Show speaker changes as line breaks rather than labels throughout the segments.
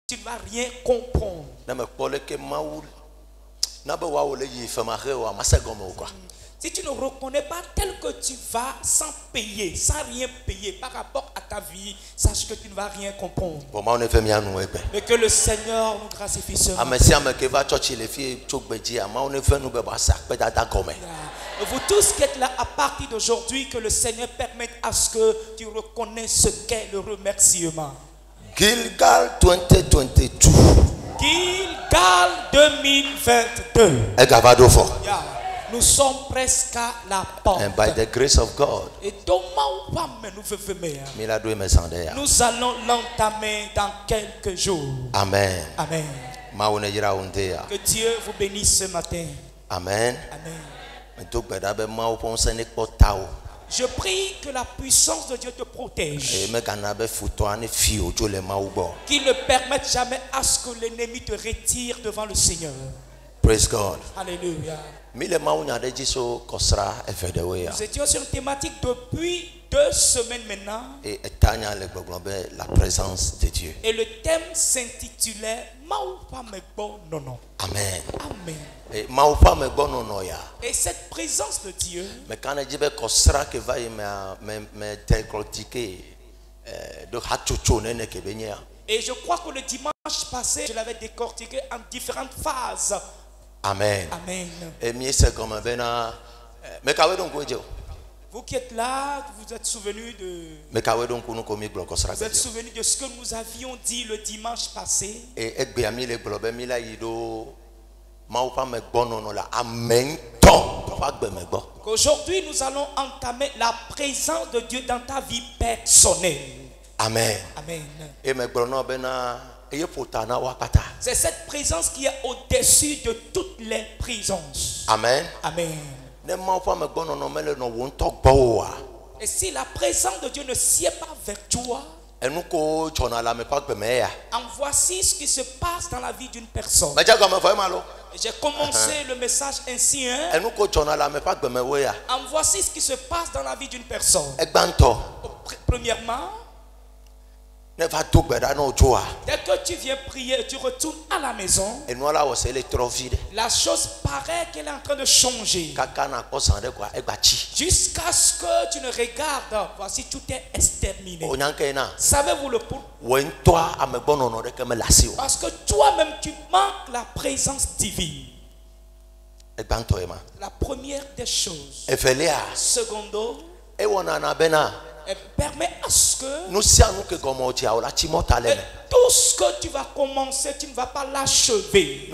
tu ne vas rien comprendre. Si tu ne reconnais pas tel que tu vas sans payer, sans rien payer par rapport à ta vie, sache que tu ne vas rien comprendre. Mais que le Seigneur nous gracifie seulement. Vous tous qui êtes là à partir d'aujourd'hui, que le Seigneur permette à ce que tu reconnaisses ce qu'est le remerciement.
Gilgal 2022.
Gilgal 2022. Nous sommes presque à la porte.
And by the grace of God,
Et nous allons l'entamer dans quelques jours.
Amen.
Amen. Que Dieu vous bénisse ce matin.
Amen.
Amen. Je prie que la puissance de Dieu te protège. Qu'il ne permette jamais à ce que l'ennemi te retire devant le Seigneur.
Praise God.
Alléluia.
Nous
étions sur une thématique depuis 2 semaines maintenant.
Et la présence de Dieu.
Et le thème s'intitulait Amen.
Amen.
Amen. Et cette présence de Dieu, et je crois que le dimanche passé, je l'avais décortiqué en différentes phases.
Amen.
Amen. Vous qui êtes là, vous êtes souvenus de... Vous êtes souvenus de ce que nous avions dit le dimanche passé. Qu'aujourd'hui nous allons entamer la présence de Dieu dans ta vie personnelle.
Amen.
Amen. C'est cette présence qui est au-dessus de toutes les présences.
Amen.
Amen. Et si la présence de Dieu ne sied pas avec toi, en voici ce qui se passe dans la vie d'une personne. J'ai commencé le message ainsi. En voici ce qui se passe dans la vie d'une personne. Premièrement, dès que tu viens prier, tu retournes à la maison. La chose paraît qu'elle est en train de changer. Jusqu'à ce que tu ne regardes, voici tout est exterminé. Savez-vous le pourquoi? Parce que toi-même tu manques la présence divine. La première des choses. Secondo, elle permet à ce que tout ce que tu vas commencer, tu ne vas pas l'achever.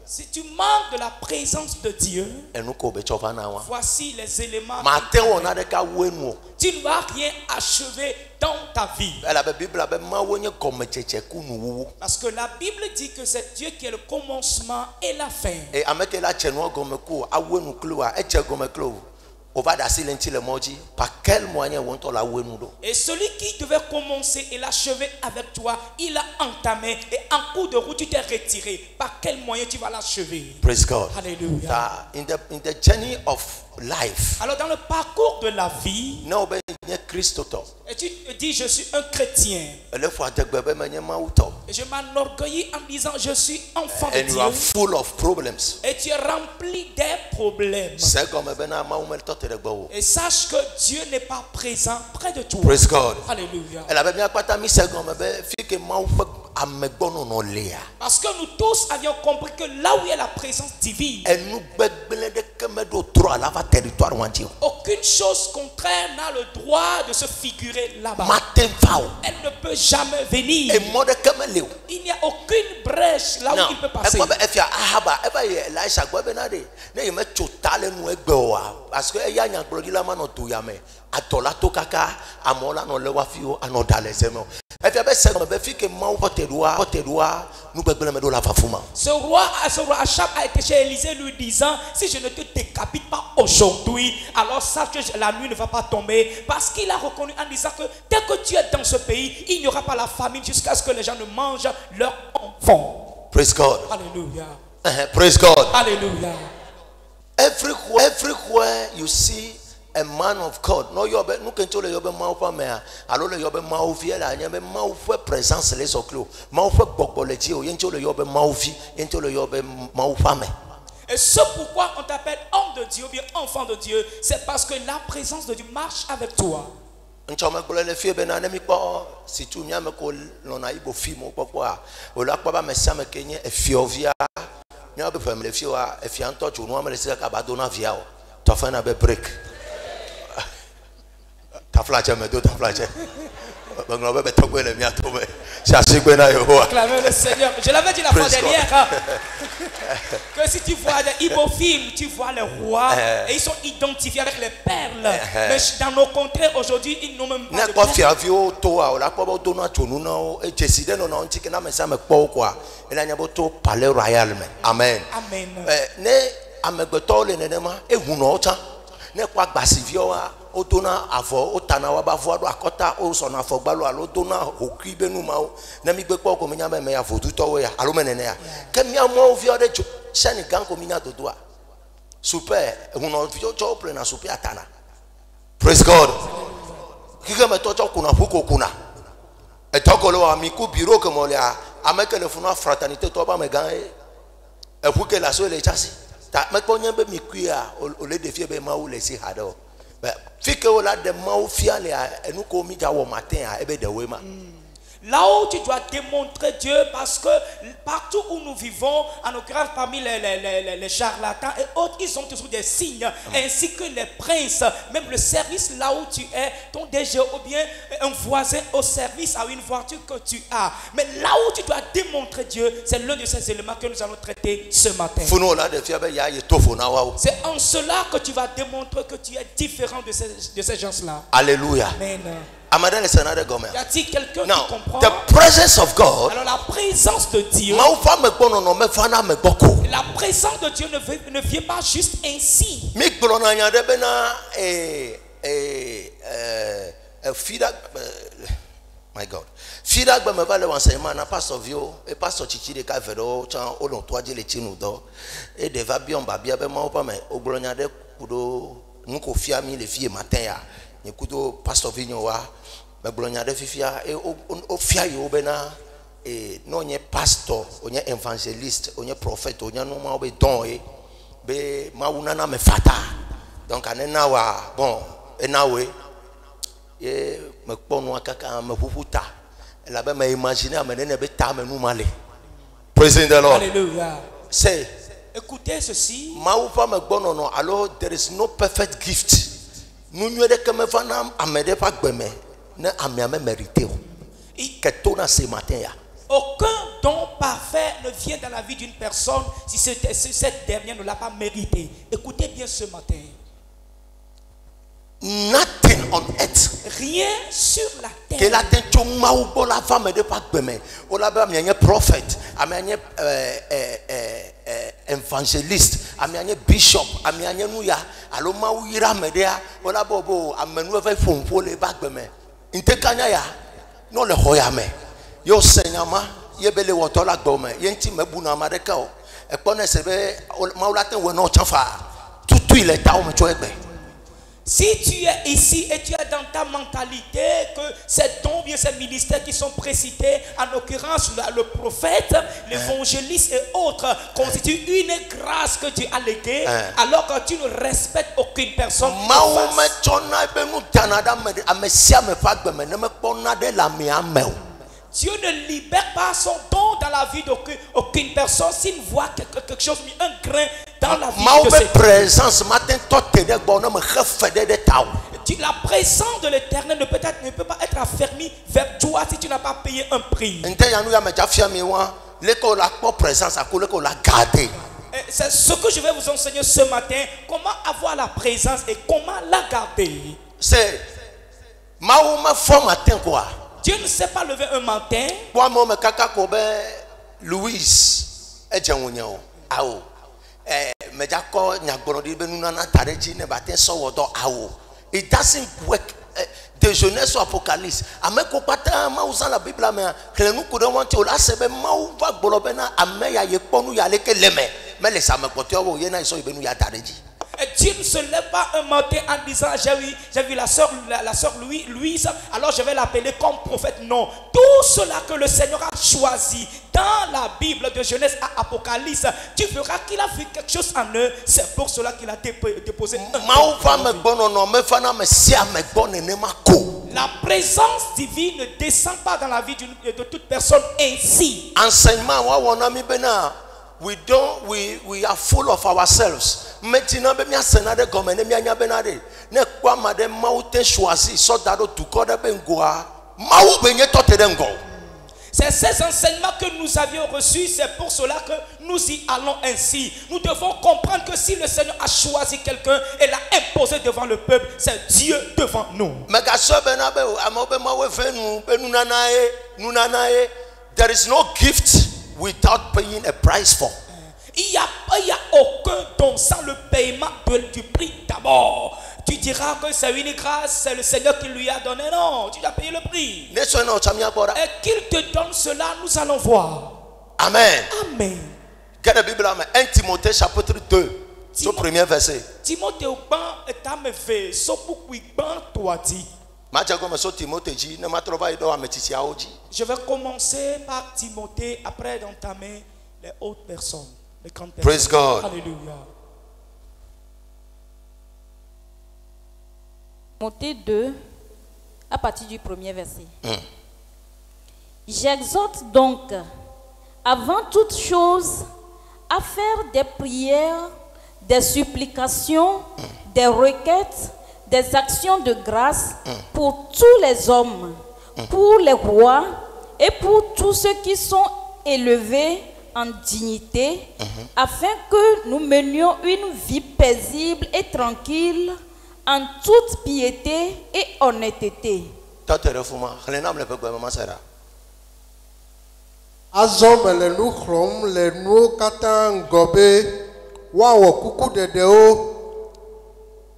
Si tu manques de la présence de Dieu, voici les éléments. Tu ne vas rien achever dans ta vie. Parce que la Bible dit que c'est Dieu qui est le commencement et la fin. Et celui qui devait commencer et l'achever avec toi, il a entamé. Et en cours de route, tu t'es retiré. Par quel moyen tu vas l'achever?
Praise God.
Alléluia.
In the journey of life,
alors dans le parcours de la vie, et tu te dis je suis un chrétien. Et je m'enorgueillis en disant je suis enfant de Dieu.
You are full of problems.
Et tu es rempli des problèmes. Et sache que Dieu n'est pas présent près de toi.
Praise God.
Alléluia. Parce que nous tous avions compris que là où il y a la présence divine, aucune chose contraire n'a le droit de se figurer là-bas. Elle ne peut jamais venir. Il n'y a aucune brèche là où il peut passer. Ce roi Achab a été chez Élisée lui disant si je ne te décapite pas aujourd'hui, alors sache que la nuit ne va pas tomber. Parce qu'il a reconnu en disant que dès que tu es dans ce pays, il n'y aura pas la famine jusqu'à ce que les gens ne mangent leurs enfants.
Praise God.
Alléluia.
Praise God.
Alléluia.
Everywhere you see a man of God. No, you be no kento le yobe maufa mea. Alo le yobe maufi la nyebe maufe présence les soklo. Maufe bokboleti o yento le yobe maufi, yento le yobe maufa me.
Et ce pourquoi on t'appelle homme de Dieu ou bien enfant de Dieu, c'est parce que la présence de Dieu marche avec toi.
Nchome kule le fie bena ne mi ko si tu mi ame ko lona ibo fi mo popoa. O la kwa ba me sia me kenye e fiovia. Mi abe fam le fioa e fi anto chu no ame le se ka ba dona via o. To fa na be break. Ta flache me do ta flache. Acclamez
le Seigneur. Je l'avais dit la fois dernière que si tu vois des Ibofilms, tu vois les rois et ils sont identifiés avec les perles. Mais dans nos contrées aujourd'hui, ils n'ont même pas de perles.
Amen. Otona avo otana wabavo ado akota o sona fogbalo alotona okribe nu mawo na mi gbe po ko minya me ya fodu to ya alo menene ya kemia mo vi ode shani gan ko minya dodo a super huno vi cho play na super atana. Praise God. Kike me to cho kuna huko kuna e tokolo wa mi ku biro ke mo ya ameke le funa fraternité to ba me gan e huke la so le chasi ta me ko nyembe mi ku ya o le defie be ma wo le si hado.
Là où tu dois démontrer Dieu, parce que partout où nous vivons, en l'occurrence parmi les charlatans et autres, ils ont toujours des signes, ainsi que les princes, même le service là où tu es, ton DG ou bien un voisin au service à une voiture que tu as. Mais là où tu dois démontrer Dieu, c'est l'un de ces éléments que nous allons traiter ce matin. C'est en cela que tu vas démontrer que tu es différent de ces gens-là.
Alléluia.
Amen.
Now,
Y a-t-il quelqu'un qui comprend?
the presence of God.
Alors la présence de Dieu. La présence de Dieu ne vient pas juste ainsi.
My God. Feedback me va le enseignement na pasteur Vio et pasteur Chichi de Cavero chan o lo toaje le chinu do et de va bien ba bia be ma pa me oglonya de kudo nko fia mi le fie matin ya ni kudo pasteur Vigno wa be oglonya de fifia e o fia yo be na e no nye pastor onye evangeliste onye prophète onye no ma be don e be ma una na me fata donc anena wa bon e na we ye me kpono akaka me huhuta la be me imaginer amenene be ta me nu male. Praise the Lord.
Alléluia.
Say,
écoutez ceci.
Ma pa me gbono no alors there is no perfect gift. Nu nyu de que me fana amede pa gbeme na ame mérité o. Que tona ce matin ya.
Aucun don parfait ne vient dans la vie d'une personne si cette dernière ne l'a pas mérité. Écoutez bien ce matin.
Nothing on earth.
Rien sur la terre.
Que la tension maoubo la femme de pas gbeme. O la ba mianye prophète, amianye évangéliste, amianye bishop, amianye nuya, alo maou ira medea, o la bobo amenu ve fonfo le ba gbeme. Intekanya ya no le hoyame. Yo senyama yebele woto la gbome, yenti mebuna madeka o. E pone sebe maoula ten we no chanfa. Tout il est ta o me choegbe.
Si tu es ici et tu es dans ta mentalité que ces dons, bien ces ministères qui sont précités, en l'occurrence le prophète, l'évangéliste et autres, constituent une grâce que Dieu a léguée, alors que tu ne respectes aucune personne. Dieu ne libère pas son don dans la vie d'aucune personne s'il voit quelque chose, un grain dans la vie de cette présence. La présence de l'Éternel ne peut pas être affermie vers toi si tu n'as pas payé un prix. C'est ce que je vais vous enseigner ce matin. Comment avoir la présence et comment la garder.
C'est
Dieu ne s'est pas levé un matin.
Louise, it doesn't work. De Genèse au Apocalypse. Ameko pata ma usa la Bible mais klenu kudo wanti ola sebe ma uva gbolobena ameya yeponu ya leke leme. Mais les amekote wo yena iso ibenu ya tareji.
Dieu ne se lève pas un matin en disant j'ai vu la sœur Louise, alors je vais l'appeler comme prophète. Non, tout cela que le Seigneur a choisi dans la Bible de Genèse à Apocalypse, tu verras qu'il a vu quelque chose en eux. C'est pour cela qu'il a déposé la présence divine ne descend pas dans la vie de toute personne ainsi.
Enseignement, we are full of ourselves. Maintenant,
c'est ces enseignements que nous avions reçus, c'est pour cela que nous y allons ainsi. Nous devons comprendre que si le Seigneur a choisi quelqu'un et l'a imposé devant le peuple, c'est Dieu devant nous.
There is no gift without paying a price for.
Il n'y a aucun don sans le paiement du prix d'abord. Tu diras que c'est une grâce, c'est le Seigneur qui lui a donné. Non, tu dois payer le prix. Et qu'il te donne cela, nous allons voir.
Amen.
Amen.
Quelle la Bible, 1 Timothée chapitre 2, ce premier verset.
Timothée au banc est à me faire, sauf pour qu'il banc toi dit. Je vais commencer par Timothée après d'entamer les autres personnes, les grandes personnes.
Praise God.
Alléluia.
Timothée 2, à partir du premier verset. J'exhorte donc, avant toute chose, à faire des prières, des supplications, des requêtes, des actions de grâce pour tous les hommes, pour les rois et pour tous ceux qui sont élevés en dignité, afin que nous menions une vie paisible et tranquille, en toute piété et honnêteté.
Azome le nu chrom le nu kata ngobe wawo kuku dedeo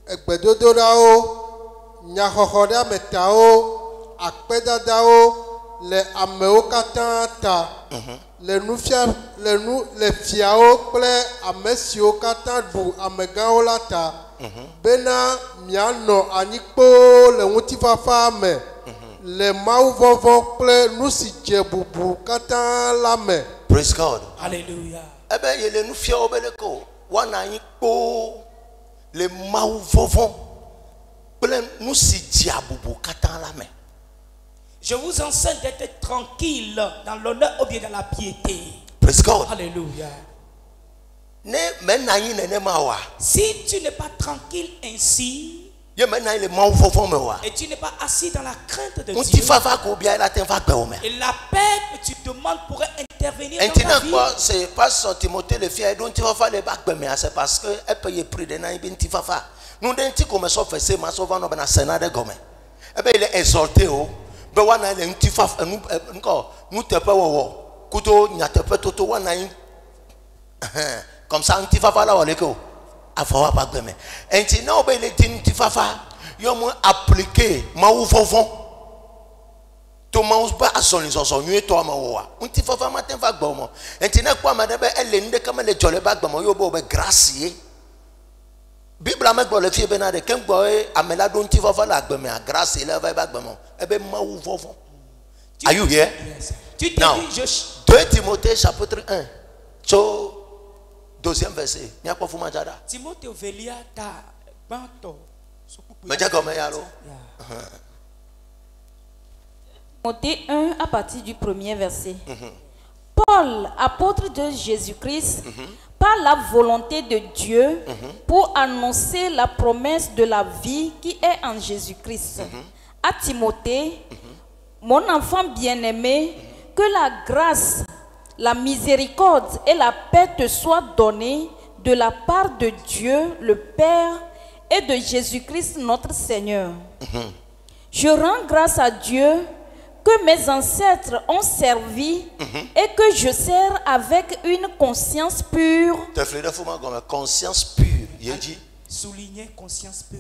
egbedodorawo nyaxɔxɔ ɖe ametawo akpedadawo le amewo katã ta le fiawo kple ame siwo katã ɖu amegãwo la ta bena mianɔ anyi kpoo le ŋutifafa me le mawuvɔvɔ kple nu si dze bubu katã la me.
Praise God.
Alléluia.
Ebe yele nu fiawo be leko wana anyi kpoo le mawuvɔvɔ kple nu si dze bubu katã la me.
Je vous enseigne d'être tranquille dans l'honneur ou bien dans la piété.
Praise God.
Alléluia.
Si
tu n'es pas tranquille ainsi, et tu n'es pas assis dans la crainte de Dieu, et la paix que tu demandes pourrait intervenir dans ta vie.
C'est pas sur Timothée le fier dont tu vas faire les bacs, mais c'est parce que elle paye prix de naïbin tifafa. Nous d'un petit comme ça fait c'est ma sauvant dans la sénat de gomme. Eh bien il est exalté oh. Ben wana il est un tifafa nous encore nous te pas wow. Couteau n'y a te pas toto wana comme ça un tifafa là on est quoi? Avoir pas de main. Et tu n'as pas les tifafa. Yo mo appliqué ma ou vovon. To ma ou pas à son ils nuit toi ma ou. Un tifafa matin va bon. Et tu n'as pas madame elle est ndé comme les jolé bag bon yo bo gracier. Bible a met le fie benade ken boy amela don tifafa la gbe me gracier là va bag bon. E be ma ou vovon. Are you here?
Yes. Tu te
Now,
dis
2 Timothée chapitre 1. So deuxième verset. Nya kwa fuma jada.
Timothée velia ta banto.
Timothée 1 à partir du premier verset. Paul, apôtre de Jésus-Christ, par la volonté de Dieu, pour annoncer la promesse de la vie qui est en Jésus-Christ. À Timothée, mon enfant bien-aimé, que la grâce, la miséricorde et la paix te soient données de la part de Dieu, le Père, et de Jésus-Christ notre Seigneur. Je rends grâce à Dieu que mes ancêtres ont servi et que je sers avec une conscience pure.
Conscience pure, il dit.
Souligner conscience pure.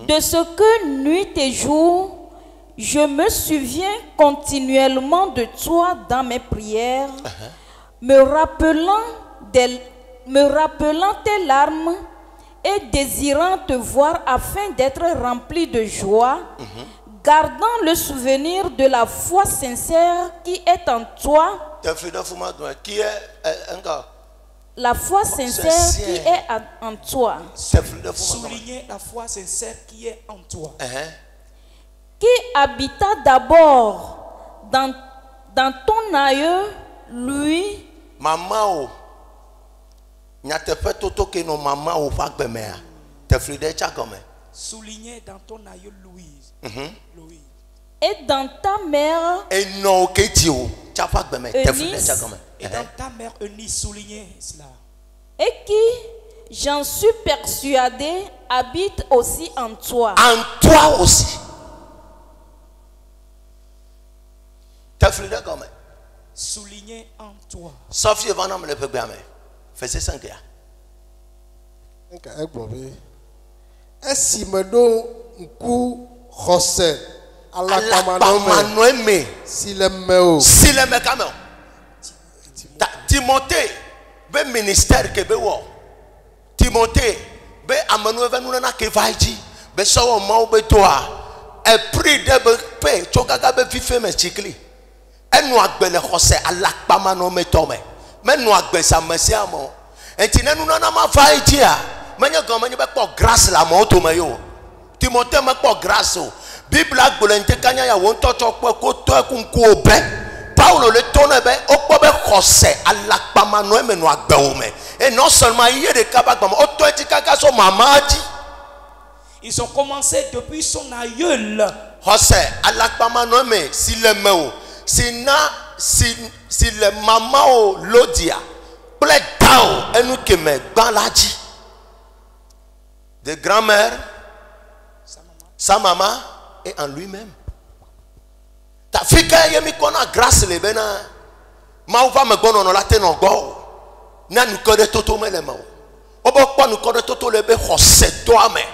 De ce que nuit et jour, je me souviens continuellement de toi dans mes prières, me rappelant tes larmes et désirant te voir afin d'être rempli de joie, gardant le souvenir de la foi sincère qui est en toi.
Qui est
La foi sincère qui est en toi.
Souligner la foi sincère qui est en toi.
Qui habita d'abord dans ton aïeux, lui.
Maman,
Souligner dans ton aïeux Louise. Louise.
Et dans ta mère Eunice.
Et dans ta mère Eunice, souligner cela.
Et qui, j'en suis persuadé, habite aussi en toi.
En toi aussi.
Souligner en toi.
Sauf que vous le peuple faisait 5
Esi me do nku xɔse alakpamanɔme si le me o.
Si le me kamel. Timothée be ministère ke be wo. Timothée be amanu evenu na ke vaiji be so mo be toa. E pri de be pe chogaga be fife me chikli. Enu agbele xɔse alakpamanɔme tome. Menu agbe samesi amo. Enti nenu na ma vaiji a. Manya gomanya be po grâce la mo to me yo. Timothée me po grâce o. Bible agbolente kanya ya won to chokpo ko to ekunku obe. Paulo le tonne be okpo be xose alakpama no emenu agbe o me. Et non seulement hier de kabagba o to eti kaka so mamaji.
Ils ont commencé depuis son aïeul.
Xose alakpama no me si le me o. Si le mama o lodia. Ple dao enu ke me gban laji. De grand-mère, sa maman et en lui-même. Ta fille qui a mis grâce les bena, ma va me gonne on la tête en go. Na nous connaît toto me les mains. Obo quoi nous connaît toto les be c'est toi mais.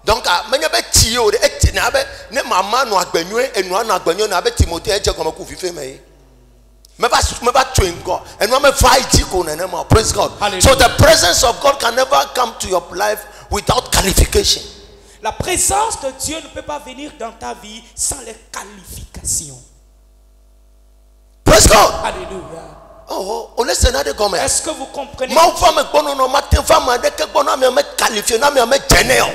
Donc me n'y a pas tio de et na be ne maman no agbenue et no na agbenue na be Timothée e je comme ku fife me. Me ba train God and no me fight ko na na praise God. So the presence of God can never come to your life without qualification.
La présence de Dieu ne peut pas venir dans ta vie sans les qualifications.
Praise God.
Alléluia.
Oh, on laisse na de gomme.
Est-ce que vous comprenez?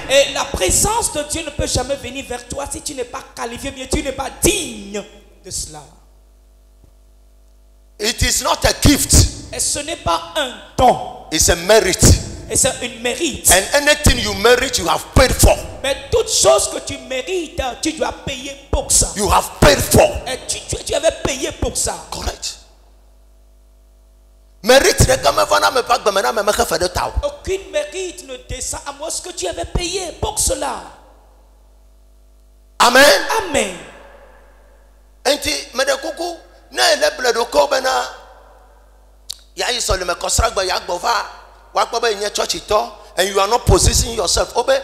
Et la présence de Dieu ne peut jamais venir vers toi si tu n'es pas qualifié, bien tu n'es pas digne de cela.
It is not a gift.
Et ce n'est pas un don.
It's a merit.
Et c'est une mérite.
And anything you merit, you have paid for.
Mais toute chose que tu mérites, tu dois payer pour ça.
You have paid for.
Et tu avais payé pour ça.
Correct. Mérite ne comme vana me pas de maintenant me faire de tao.
Aucune mérite ne descend à moi ce que tu avais payé pour cela.
Amen.
Amen.
Enti me de kuku na eleble do ko bena ya iso le me kosra gba ya gbova wa gba be yen church ito and you are not positioning yourself obe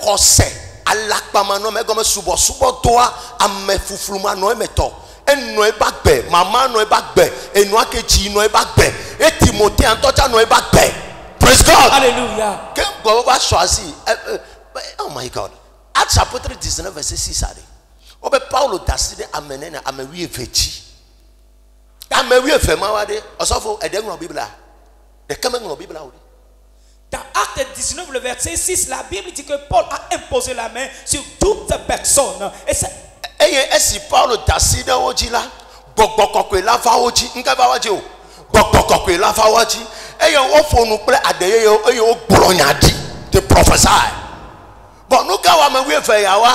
hose alakpama no me go me subo doa ame fufuluma no me to eno e bagbe mama no e bagbe enu akeji no e bagbe e Timothée antocha no e bagbe. Praise God.
Hallelujah.
Ke go ba choisi oh my God. Acts chapitre 19 verset 6 ade obe Paulo daside amenena amewie vechi amewie fema wade osofo edengro biblia de kamengo biblia wade.
Dans Acte 19 le verset 6 la Bible dit que Paul a imposé la main sur toutes les personnes et c'est
esi Paulo daside oji la gbogbokokwe la fa oji nka ba waji o gbogbokokwe la fa waji eye wo fonu ple adeye eye o gboronya di prophesy but no ka wa mewie fe ya wa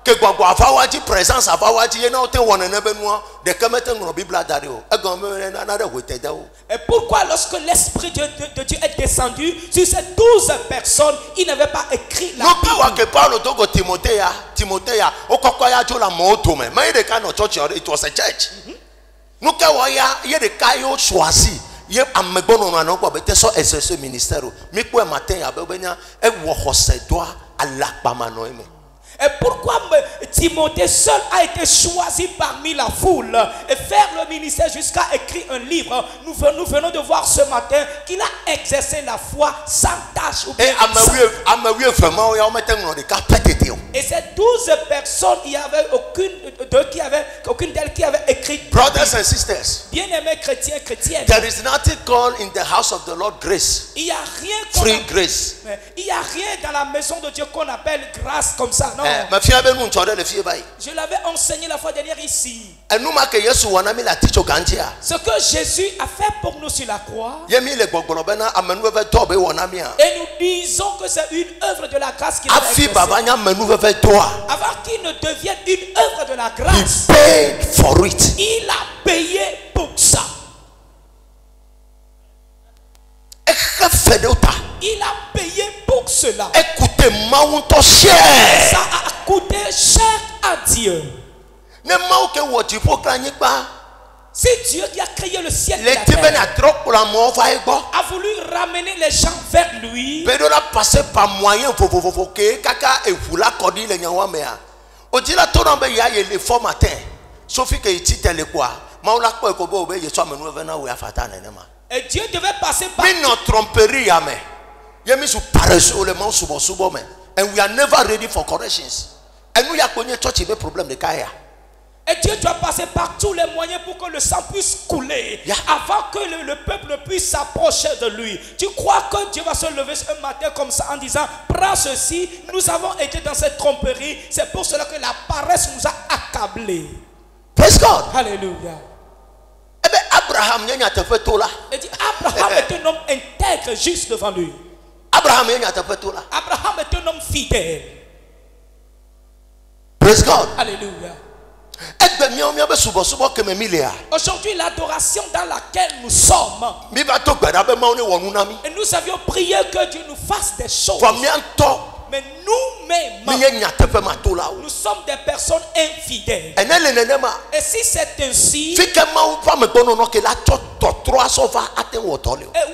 que gbogbo afawaji présence afawaji ye na o te wona na benu de kamete ngro biblia dare o e gan me na de wetede o.
Et pourquoi lorsque l'esprit de Dieu est descendu sur ces 12 personnes, il n'avait pas écrit la
Bible.
Bible.
No que Paulo togo Timothée ya o kokko ya jo la moto me de ka no church it was a church. No ka wa ya ye de ka yo choisi ye amegbono na no gbo bete so exercer ministère mi po e matin ya be benya e wo hose doa alakpama no eme.
Et pourquoi Timothée seul a été choisi parmi la foule et faire le ministère jusqu'à écrire un livre? Nous venons de voir ce matin qu'il a exercé la foi sans tâche ou bien et ces 12 personnes, il n'y avait aucune d'elles qui avait écrit.
Brothers and sisters,
Bien-aimés chrétiens, chrétiennes,
there is nothing called in the house of the Lord grace.
il n'y a rien
Free grace.
il y a rien dans la maison de Dieu qu'on appelle grâce comme ça, non. Je l'avais enseigné la fois dernière ici. Ce que Jésus a fait pour nous sur la croix, et nous disons que c'est une œuvre de la grâce qu'il a exercée. Avant qu'il ne devienne une œuvre de la grâce, il a payé pour ça. Il a payé pour cela. Ça a coûté cher à Dieu. Si Dieu qui a créé le ciel et la terre a voulu ramener les gens vers lui, et Dieu devait passer par
and we are never ready for corrections. And we are going to church a problem de kaya.
Et Dieu doit passer par tous les moyens pour que le sang puisse couler, avant que le peuple puisse s'approcher de lui. Tu crois que Dieu va se lever un matin comme ça en disant: prends ceci, nous avons été dans cette tromperie, c'est pour cela que la paresse nous a accablés.
Praise God.
Alléluia.
Abraham
et dit, Abraham est un homme intègre juste devant lui.
Abraham
est un homme fidèle.
Praise God.
Alléluia. Aujourd'hui, l'adoration dans laquelle nous sommes, et nous avions prié que Dieu nous fasse des choses. Mais nous-mêmes, nous sommes des personnes infidèles. Et si c'est ainsi, et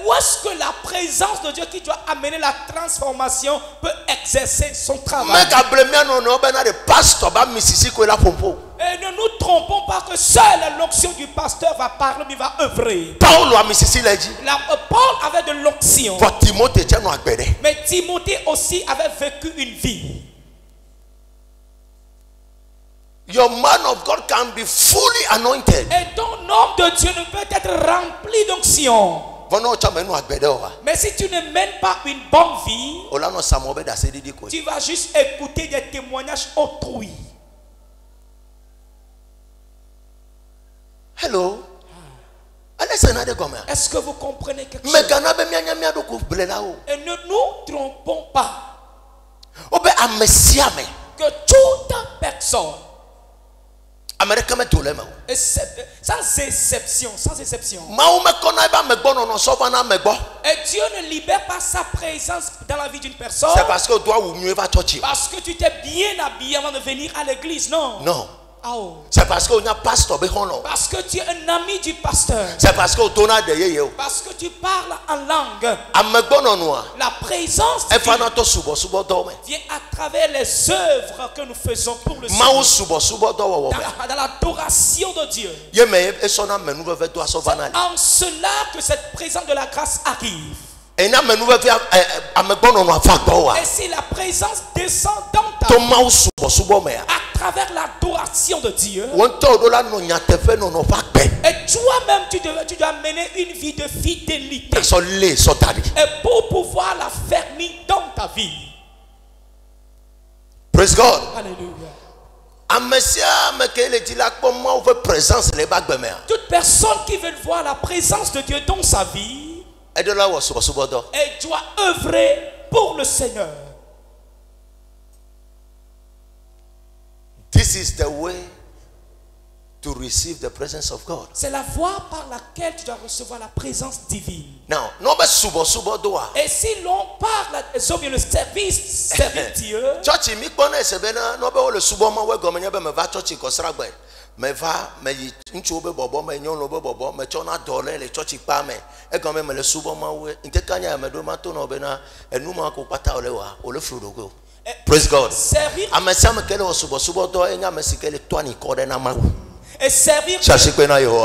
où est-ce que la présence de Dieu qui doit amener la transformation peut exercer son travail? Et ne nous trompons pas que seule l'onction du pasteur va parler, mais va œuvrer. Paul avait de l'onction. Mais Timothée aussi avait vécu une vie.
Your man of God can be fully anointed.
Et ton homme de Dieu ne peut être rempli d'onction. Mais si tu ne mènes pas une bonne vie, tu vas juste écouter des témoignages autrui.
Hello.
Est-ce que vous comprenez quelque chose? Et ne nous trompons pas que toute personne, et sans exception, et Dieu ne libère pas sa présence dans la vie d'une personne parce que tu t'es bien habillé avant de venir à l'église. Non.
Non.
Oh.
C'est parce que parce
que tu es un ami du pasteur.
C'est parce que
tu parles en langue. La présence vient à travers les œuvres que nous faisons pour le Seigneur. Dans l'adoration de Dieu. C'est en cela que cette présence de la grâce arrive. Et si la présence descend dans ta vie, à travers l'adoration de Dieu, et toi-même tu dois mener une vie de fidélité, et pour pouvoir la faire dans ta vie.
Praise God.
Alléluia. Toute personne qui veut voir la présence de Dieu dans sa vie, elle doit œuvrer pour le Seigneur.
This is the way to receive the presence of God.
C'est la voie par laquelle tu dois recevoir la présence divine.
Now,
et si l'on parle de le service Dieu,
Praise God.
Servir
Amesiame kele osubo subo do enya mesikele twani kode na mawu.
et servir.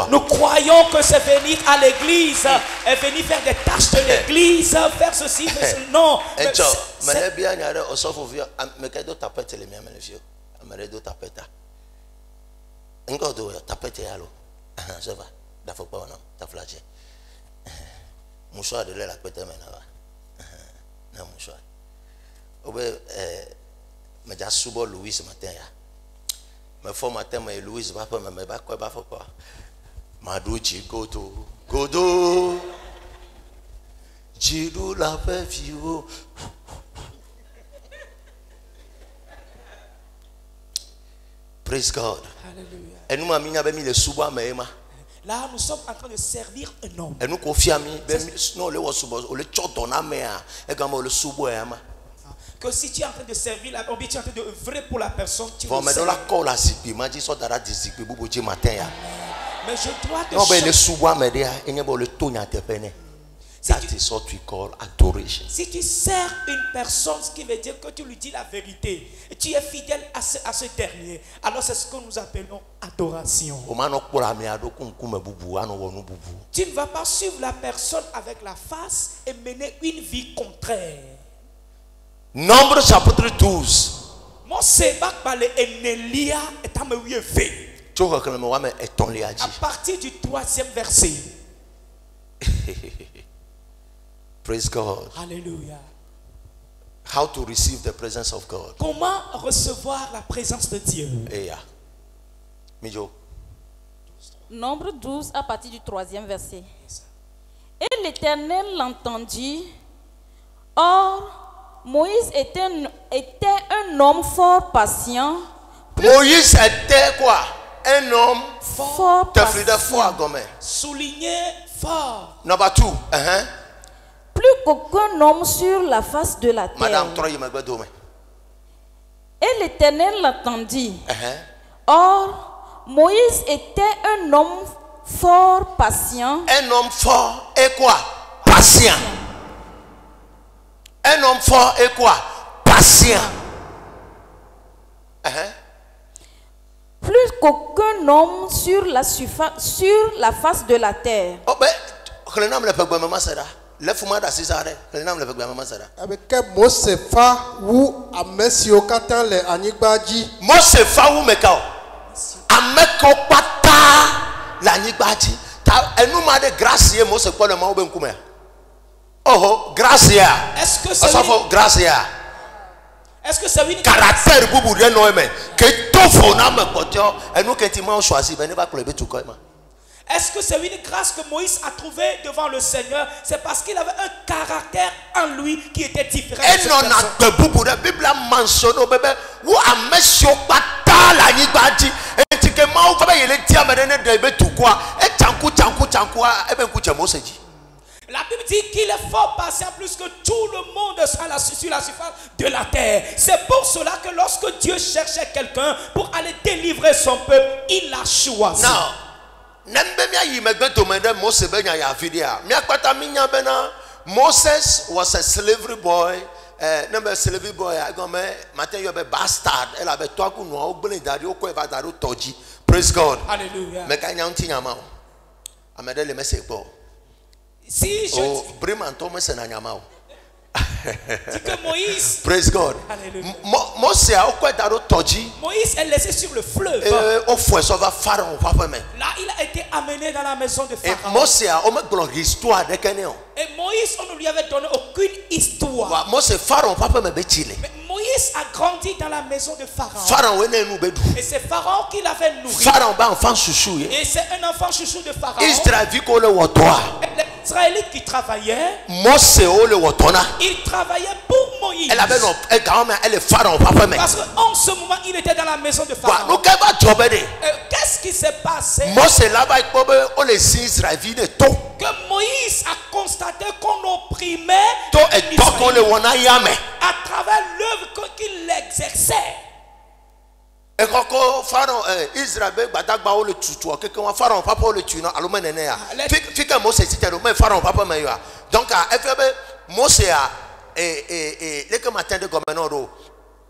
Nous
croyons que c'est venir à l'église et venir faire des tâches de l'église, faire ceci, faire cela. Non.
Mais faut matin mais Louise va pas me ba quoi ba faut pas Maduchi godo Jidu la pevio. Praise God.
Alléluia.
Et nous mami n'a pas mis le suba mais
là nous sommes en train de servir un homme.
Et nous confiami non le suba le chotona mais et comme le subo et ama.
Que si tu es en train de servir, ou bien tu es en train de œuvrer pour la personne, tu
vas mais dans la colle à sipi, m'a dit ça dans la discipline pour du matin.
Mais je dois te
non, mais le souvent me dit, il n'y a pas le ton à te peine. That is what we call adoration.
Si tu sers une personne, ce qui veut dire que tu lui dis la vérité, et tu es fidèle à ce dernier, alors c'est ce que nous appelons adoration. Tu ne vas pas suivre la personne avec la face et mener une vie contraire.
Nombre chapitre 12.
À partir du 3e verset.
Praise God.
Alléluia.
How to receive the presence of God.
Comment recevoir la présence de Dieu?
Nombre 12 à partir du 3e verset. Et l'Éternel l'entendit. Or, Moïse était un homme fort patient.
Moïse était quoi? Un homme
fort patient.
Souligné fort.
Number 2.
Plus qu'aucun homme sur la face de la terre.
Madame,
et l'Éternel l'entendit. Or, Moïse était un homme fort patient.
Un homme fort et quoi? Patient. Un homme fort et quoi? Patient.
Plus qu'aucun homme sur la face de la terre.
Oh ben,
Mose fa wu amesio katan le anyigba ji.
Mose fa wu meka. Ameko pata la anyigba ji. Ta enu ma de grâce ye Mose ko le ma oben kuma. Oh, grâce ya.
Est-ce que c'est
grâce ya?
Est-ce que c'est une
caractère boubou de Noël que tout faut n'a me potio et nous que tu m'as choisi ben va cluber tout comme.
Est-ce que c'est une grâce que Moïse a trouvée devant le Seigneur? C'est parce qu'il avait un caractère en lui qui était différent.
Et non a boubou de Bible mentionne au bébé ou a monsieur pata la nibadi et tu que moi comme il est tia me de tout quoi et tankou et ben kuche Mose dit.
La Bible dit qu'il est fort patient plus que tout le monde sur la surface de la terre. C'est pour cela que lorsque Dieu cherchait quelqu'un pour aller délivrer son peuple, il l'a choisi.
Non. Moses was a slavery boy. Slavery boy. Bastard. Praise God.
Alléluia. Si je dis que Moïse,
praise God.
Moïse est laissé sur le fleuve. Là, il a été amené dans la maison de Pharaon. Et Moïse, on ne lui avait donné aucune histoire. Mais Moïse a grandi dans la maison de Pharaon. Et c'est Pharaon qui l'avait nourri. Et c'est un enfant chouchou de Pharaon. Les Israélites qui travaillaient, il travaillait pour Moïse. Parce qu'en ce moment, il était dans la maison de Pharaon. Qu'est-ce qui s'est passé? Que Moïse a constaté qu'on opprimait à travers l'œuvre qu'il exerçait.
Et quand Pharaon Israël badagba o le tutu o keke wan Pharaon papa o le tuna alo menene ya fika Moses ti tero men Pharaon papa me ya donc efebe Moses a le que matin de gouverneur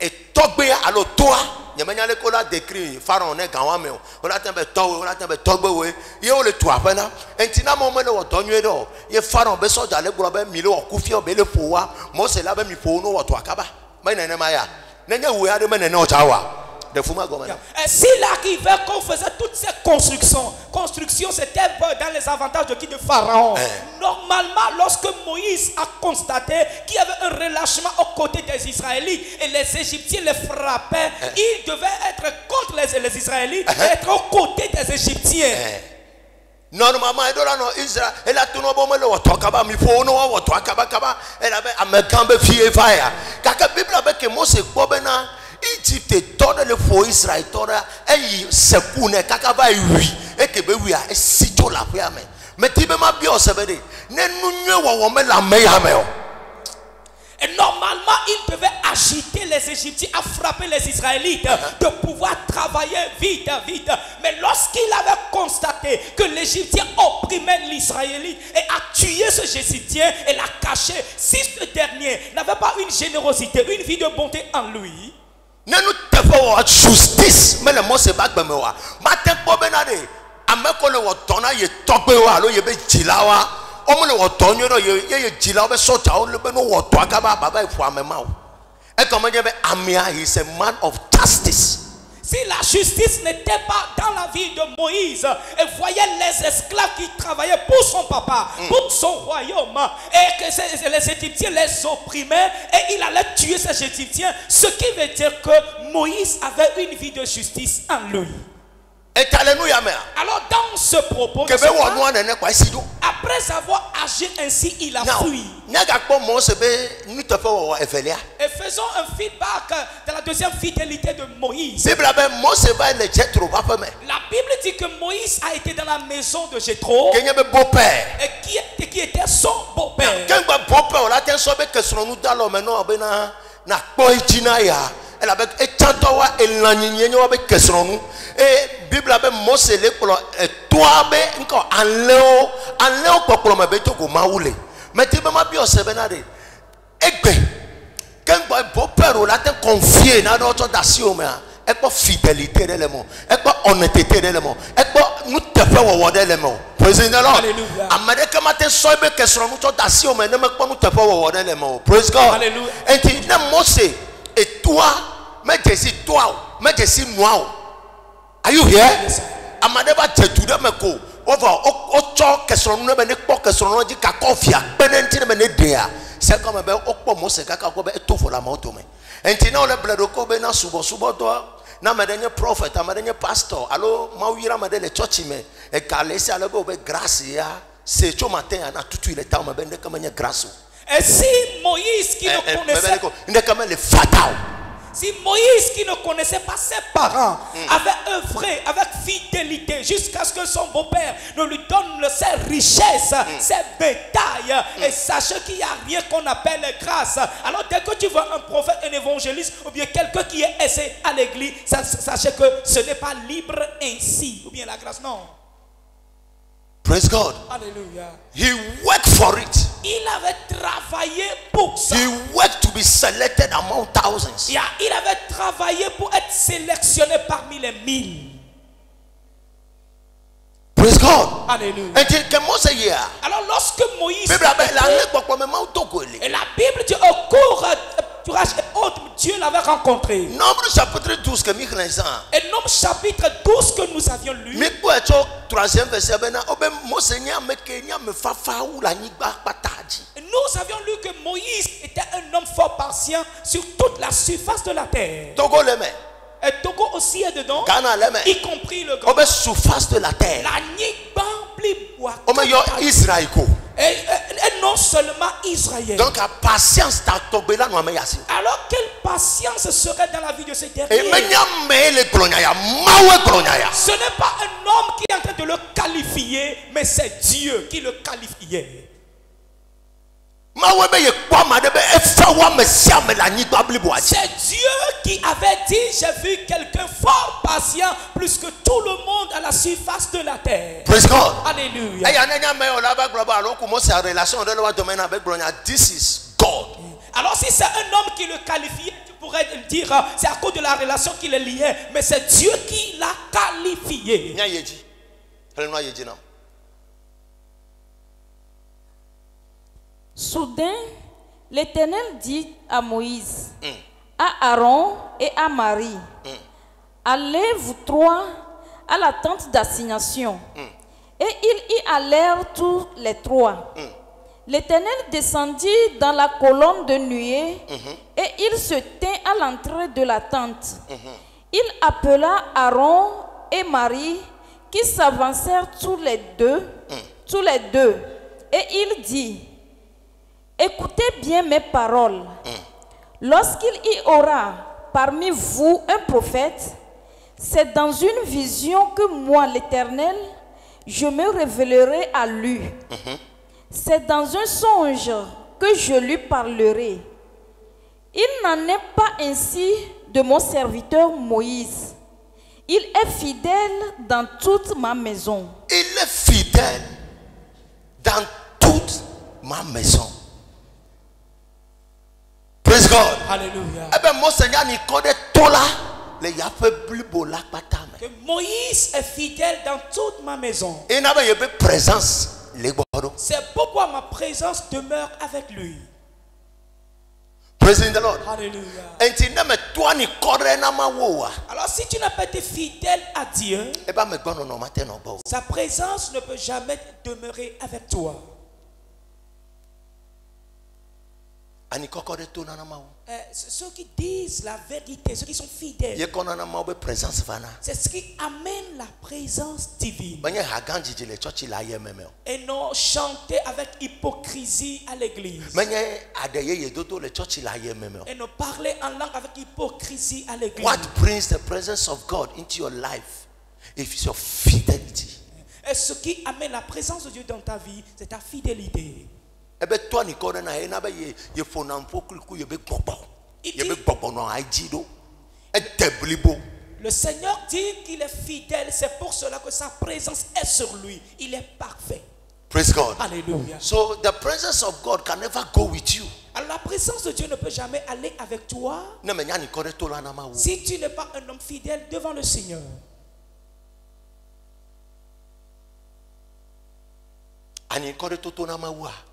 et togbe alo toi nyamanya le kola décrit pharaon ne ganwame on a tembe towe on a tembe togbe we ye o le toi pena entina mo me le wo donwe do ye pharaon be soja le gro be mi le okufie be le fowa mo se la be mi fo no wo to akaba me nene maya nenya we ade me nene o chawa.
Et s'il arrivait qu'on faisait toutes ces constructions, c'était dans les avantages de qui? De Pharaon. Normalement, lorsque Moïse a constaté qu'il y avait un relâchement aux côtés des Israélites et les Égyptiens les frappaient, il devait être contre les Israélites et être aux côtés des Égyptiens.
Normalement, Israël, elle a tout le monde le watokaba, mi fo no watokaba kaba, elle avait amekambe fie fire. Kaka Bible avec Mose Bobena. Egypte tɔɖe le fo Israël tɔɖe eyi seku ne kaka va wi eke be wia esi tso le aƒea me meti be ma bia ɔse be de ne nu nyuie wɔwɔ me le ame ya me o.
Et normalement, il devait agiter les Égyptiens à frapper les Israélites de pouvoir travailler vite. Mais lorsqu'il avait constaté que l'Égyptien opprimait l'Israélite et a tué ce Égyptien et l'a caché, si ce dernier n'avait pas une générosité, une vie de bonté en lui,
ne nous te faut justice mais le mot c'est pas comme moi matin pour benade ameko le wotona ye togbe wa lo ye be jilawa o mo le wotonyo do ye jilawa be sota o le be no woto akaba baba ifu amema o e comme je be amia he is a man of justice.
Si la justice n'était pas dans la vie de Moïse et voyait les esclaves qui travaillaient pour son papa, pour son royaume, et que les Égyptiens les opprimaient et il allait tuer ces Égyptiens, ce qui veut dire que Moïse avait une vie de justice en lui. Alors dans ce propos, après avoir agi ainsi, il a fui. Et faisons un feedback de la deuxième fidélité de Moïse. La Bible dit que Moïse a été dans la maison de Jéthro et qui était son beau-père.
Elle avait étantoa et l'anignon avec Kesronou et Bible avait Mose le polo et toi be encore en léo pour me beto ko maoulé mais tu m'as bien sebenade egbe quand boy beau-père ou la te confier dans notre nation mais et pas fidélité d'élément et pas honnêteté d'élément et pas nous te faire au d'élément praise the Lord.
Alléluia.
America matin sobe Kesronou to nation mais ne me pas nous te faire au d'élément praise God.
Alléluia.
Et tu ne Mose et toi mais je suis toi mais je suis moi. Are you here? Amadeba tetude meko over ocho kesronu ne be ne kpo kesronu ji ka kofia penenti ne be ne dia c'est comme be okpo Mose kaka ko be etofo la moto me enti na ole bledo ko be na subo do na medenye prophet amedenye pastor allo mawira medele church me e kalesi alo be grâce ya c'est cho matin na tutu ile temps me be ne kamenye grâce.
Et si Moïse qui ne connaissait
Si
Moïse qui ne connaissait pas ses parents avait œuvré avec fidélité jusqu'à ce que son beau-père ne lui donne ses richesses, ses bétails, et sachez qu'il n'y a rien qu'on appelle grâce. Alors dès que tu vois un prophète, un évangéliste ou bien quelqu'un qui est aisé à l'église, sachez que ce n'est pas libre ainsi. Ou bien la grâce, non.
Praise God.
Alléluia.
He worked for it.
Il avait travaillé pour ça.
He worked to be selected among thousands.
Il avait travaillé pour être sélectionné parmi les 1000.
Praise God.
Alléluia. Alors lorsque Moïse et la Bible dit au cours du Dieu l'avait rencontré.
Nombre chapitre 12 que
et Nombre chapitre 12 que nous avions lu.
Troisième verset, nous
avions lu que Moïse était un homme fort patient sur toute la surface de la terre. Et Togo aussi est dedans, y compris le grand.
Surface de la terre.
Et non seulement Israël.
Donc la patience
alors quelle patience serait dans la vie de ce dernier? Ce n'est pas un homme qui est en train de le qualifier, mais c'est Dieu qui le qualifiait. C'est Dieu qui avait dit: j'ai vu quelqu'un fort patient plus que tout le monde à la surface de la terre.
Praise God.
Alléluia.
This is God.
Alors si c'est un homme qui le qualifiait, tu pourrais pourrait dire c'est à cause de la relation qui les liait, mais c'est Dieu qui l'a qualifié.
Soudain, l'Éternel dit à Moïse, à Aaron et à Marie, allez vous trois à la tente d'assignation. Et ils y allèrent tous les trois. L'Éternel descendit dans la colonne de nuée et il se tint à l'entrée de la tente. Il appela Aaron et Marie qui s'avancèrent tous les deux, et il dit, écoutez bien mes paroles. Lorsqu'il y aura parmi vous un prophète, c'est dans une vision que moi, l'Éternel, je me révélerai à lui. C'est dans un songe que je lui parlerai. Il n'en est pas ainsi de mon serviteur Moïse. Il est fidèle dans toute ma maison.
Il est fidèle dans toute ma maison. Praise God.
Alléluia.
Eh bien, mon Seigneur, il connaît tout là.
Que Moïse est fidèle dans toute ma maison. C'est pourquoi ma présence demeure avec lui.
Praise the Lord.
Alléluia. Alors si tu n'as pas été fidèle à Dieu, sa présence ne peut jamais demeurer avec toi. Ceux qui disent la vérité, ceux qui sont fidèles, c'est ce qui amène la présence divine. Et non chanter avec hypocrisie à l'église. Et non parler en langue avec hypocrisie à l'église.
What brings the presence of God into your life is your fidelity.
Et ce qui amène la présence de Dieu dans ta vie, c'est ta fidélité. Le Seigneur dit qu'il est fidèle, c'est pour cela que sa présence est sur lui. Il est parfait.
Praise God.
Alléluia.
So the presence of God can never go with you.
Alors la présence de Dieu ne peut jamais aller avec toi si tu n'es pas un homme fidèle devant le Seigneur.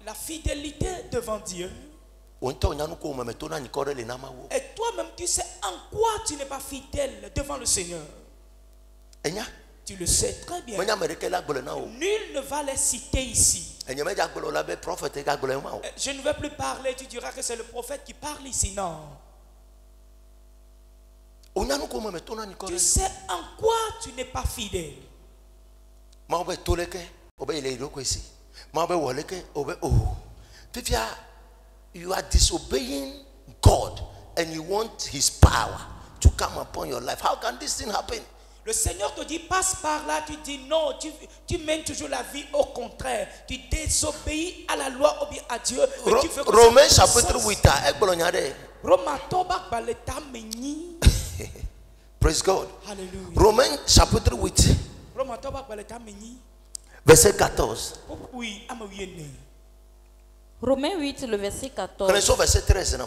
La fidélité devant Dieu. Et toi-même tu sais en quoi tu n'es pas fidèle devant le Seigneur. Tu le sais très bien. Nul ne va les citer ici. Je ne vais plus parler, tu diras que c'est le prophète qui parle ici. Non. Tu sais en quoi tu n'es pas fidèle.
You are disobeying God and you want his power to come upon your life. How can this thing happen?
Le Seigneur te dit passe par là, tu dis non, tu mènes toujours la vie au contraire. Tu désobéis à la loi ou bien à Dieu.
Romains chapitre 8. Praise God.
Hallelujah.
Romains chapitre 8. Verset 14.
Romains 8, le verset 14.
Connaissons verset 13.
À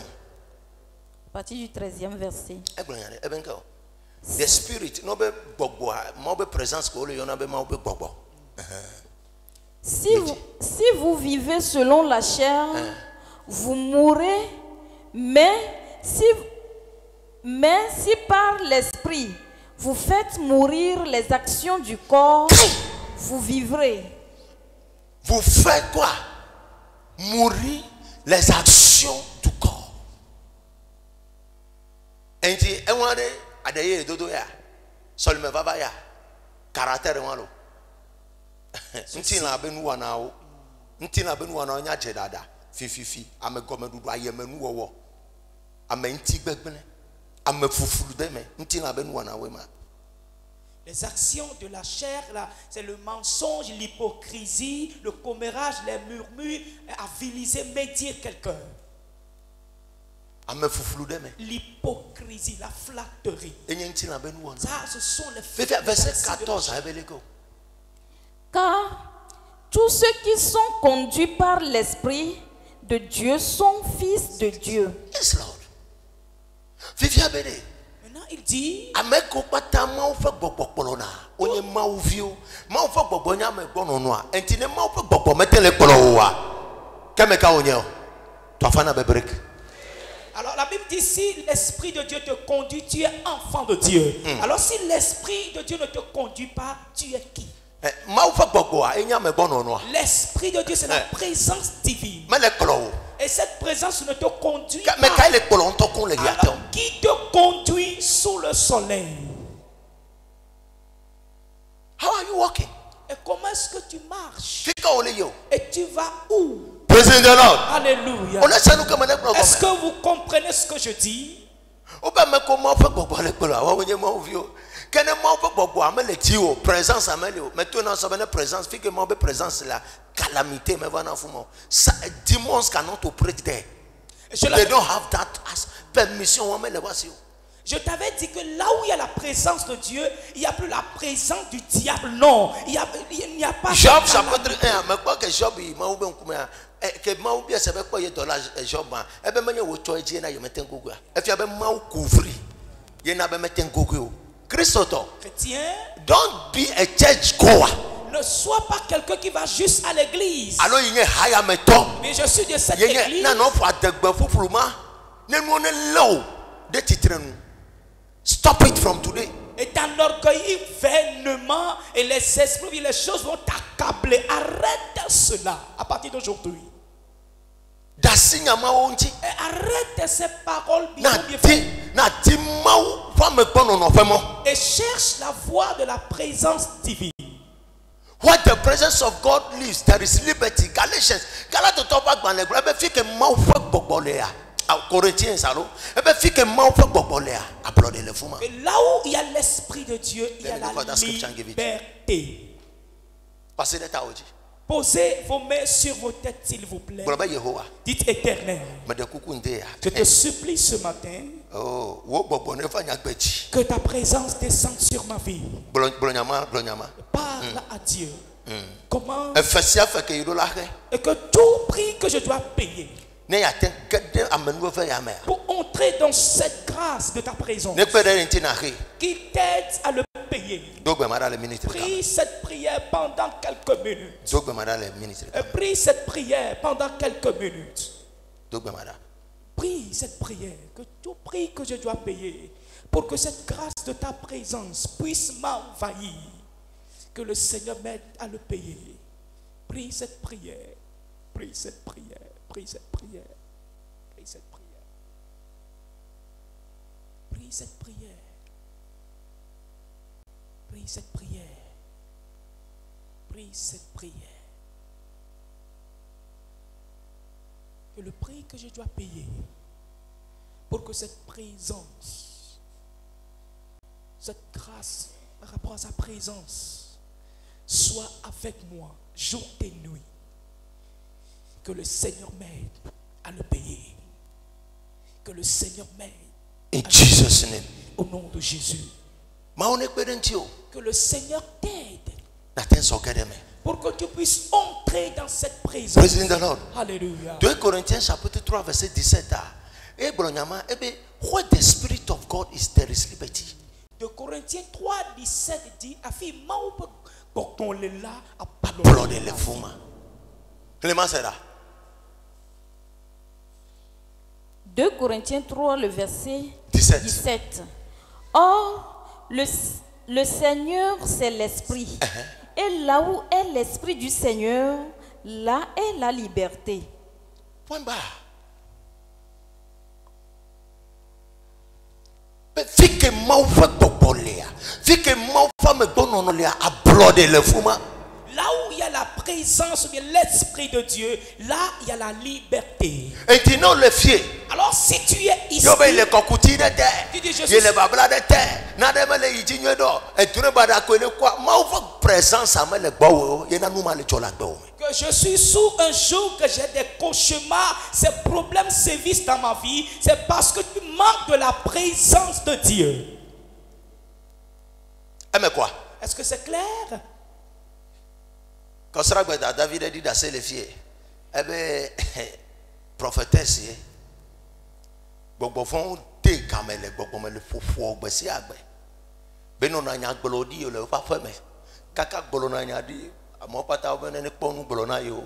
partir du 13e verset.
The spirit, no be gbogbo, mo be presence ko le yona be mo be gbogbo.
Si vous vivez selon la chair, vous mourrez, mais si par l'esprit vous faites mourir les actions du corps, vous vivrez.
Vous faites quoi? Mourir les actions du corps. Enti enwade adaye dodo ya. Solme baba ya. Caractère walo. Nti na benu wana o. Nti na benu wana nya jedada. Fififi amegome dudu ayemenu wowo. Amenti gbegbene. Amefufulu deme. Nti na benu wana we ma.
Les actions de la chair, là, c'est le mensonge, l'hypocrisie, le commérage, les murmures, aviliser, médire quelqu'un. L'hypocrisie, la flatterie. Ça, ce sont les faits.
Verset 14.
Car tous ceux qui sont conduits par l'Esprit de Dieu sont fils de Dieu.
Yes, Lord. Fifia Bede.
Maintenant, il dit,
Ameko pata mau fe gbogbo kpolona. Onye mau vio. Mau fe gbogbo nya me gbono noa. Entine mau fe gbogbo metele kpolo wa. Kemeka onye o. To afana bebrek.
alors la Bible dit, si l'Esprit de Dieu te conduit, tu es enfant de Dieu. Alors si l'Esprit de Dieu ne te conduit pas, tu es qui?
Mau fe gbogbo a enya me gbono noa.
L'Esprit de Dieu, c'est la présence divine.
Mele kpolo.
Et cette présence ne te conduit
Mais
pas.
quand il est kpolo on to kon le
Alors,
yato.
qui te conduit sous le soleil?
How are you walking?
Et comment est-ce que tu marches?
Fika ole yo.
Et tu vas où?
Praise the Lord.
Alléluia.
On a sanu comme le kpolo.
Est-ce que vous comprenez ce que je dis?
Oba me ko mau fe gbogbo le kpolo. Wa onye mau vio. Kene mau fe gbogbo amele ti o. Présence amele o. Mais toi na so bene présence. Fika mau be présence la. Calamité me va na fumo. Demons cannot operate there. They don't have that as permission.
Je t'avais dit que là où il y a la présence de Dieu, il n'y a plus la présence du diable. Non, il n'y a pas.
Job chapitre 1, mais quoi que Job il m'a ouvert que m'a ouvert c'est avec quoi il dollar Job et ben manya wo choy ji na yo meten gogo e fi abe ma couvrir ye na be meten gogo Christo
Chrétien,
don't be a church goer.
ne sois pas quelqu'un qui va juste à l'église.
Alors il y a haya meto
Mais je suis de cette
ye
église.
na no fa degbe fufuruma ne no ne law de titrenu. Stop it from today.
Et t'enorgueillir vainement et les esprits, les choses vont t'accabler. Arrête cela à partir d'aujourd'hui.
Dasinya ma onti.
Et arrête ces paroles bien
Na ti mau fa me pono no femo.
et cherche la voie de la présence divine.
What the presence of God lives, there is liberty. Galatians, Galato topa gbanle gbe be fi ke mau fa gbogbo le ya. Corinthiens allo. E be fi ke mau fa gbogbo le ya. Applaudez le fuma.
Et là où il y a l'Esprit de Dieu, il y a
Let me look at
la
that scripture and give it.
liberté.
Passez le temps oji.
Posez vos mains sur vos têtes, s'il vous plaît.
Bro be Yehowa.
Dites Éternel,
Me de kuku nde ya.
je te supplie ce matin
Oh, wo gbogbo ne fa nya gbeji.
que ta présence descende sur ma vie.
Blonyama.
Parle à Dieu. Comment?
Efesia fe ke yido la he.
Et que tout prix que je dois payer
Ne ya ten gede amenu fe ya me.
pour entrer dans cette grâce de ta présence
Ne pe de nti na he.
qui t'aide à le payer.
Dogbe mara le ministre.
Prie cette prière pendant quelques minutes.
Dogbe mara le ministre.
Et prie cette prière pendant quelques minutes.
Dogbe mara.
Prie cette prière, que tout prix que je dois payer pour que cette grâce de ta présence puisse m'envahir, que le Seigneur m'aide à le payer. Prie cette prière, prie cette prière, prie cette prière, prie cette prière, prie cette prière, prie cette prière, prie cette prière. Que le prix que je dois payer pour que cette présence, cette grâce par rapport à sa présence soit avec moi jour et nuit, que le Seigneur m'aide à le payer, que le Seigneur m'aide
In Jesus' name.
au nom de Jésus,
Ma one kpedenti o.
que le Seigneur t'aide
Na ten so gede me.
pour que tu puisses entrer dans cette présence.
Praise the Lord.
Alléluia.
2 Corinthiens chapitre 3 verset 17 a. E blonyama ebe where the spirit of God is there is liberty.
De Corinthiens 3, 17 dit, Afi maupe bokon le la a
Blood le fuma. Clément sera.
2 Corinthiens 3, le verset
17.
17. Or, le Seigneur, c'est l'Esprit. Et là où est l'Esprit du Seigneur, là est la liberté.
Point barre. Fike mau fa gbogbole a. Fike mau fa me gbonono le a blood le fuma.
Là où il y a la présence ou bien l'Esprit de Dieu, là il y a la liberté.
Et tu non le fier.
Alors si tu es ici,
Yo be le kokuti de te.
Tu dis, je
Ye
suis-
le babla de te. Na de me le yiji nwe do. E tu ne bada ko le kwa. Mau fa présence a me le gbo. Ye na nu ma le chola gbo.
que je suis sous un jour, que j'ai des cauchemars, ces problèmes sévissent dans ma vie, c'est parce que tu manques de la présence de Dieu.
Mais quoi?
Est-ce que c'est clair?
Quand sera David a dit d'assez les filles. Eh bien, prophétesse, bon fond, t'es piqué comme les gbogbo le fofo gbesi agbe beno na nya gbolo di le fa feme kaka gbolo na nya di amo pata obene ne ponu gbolo na yo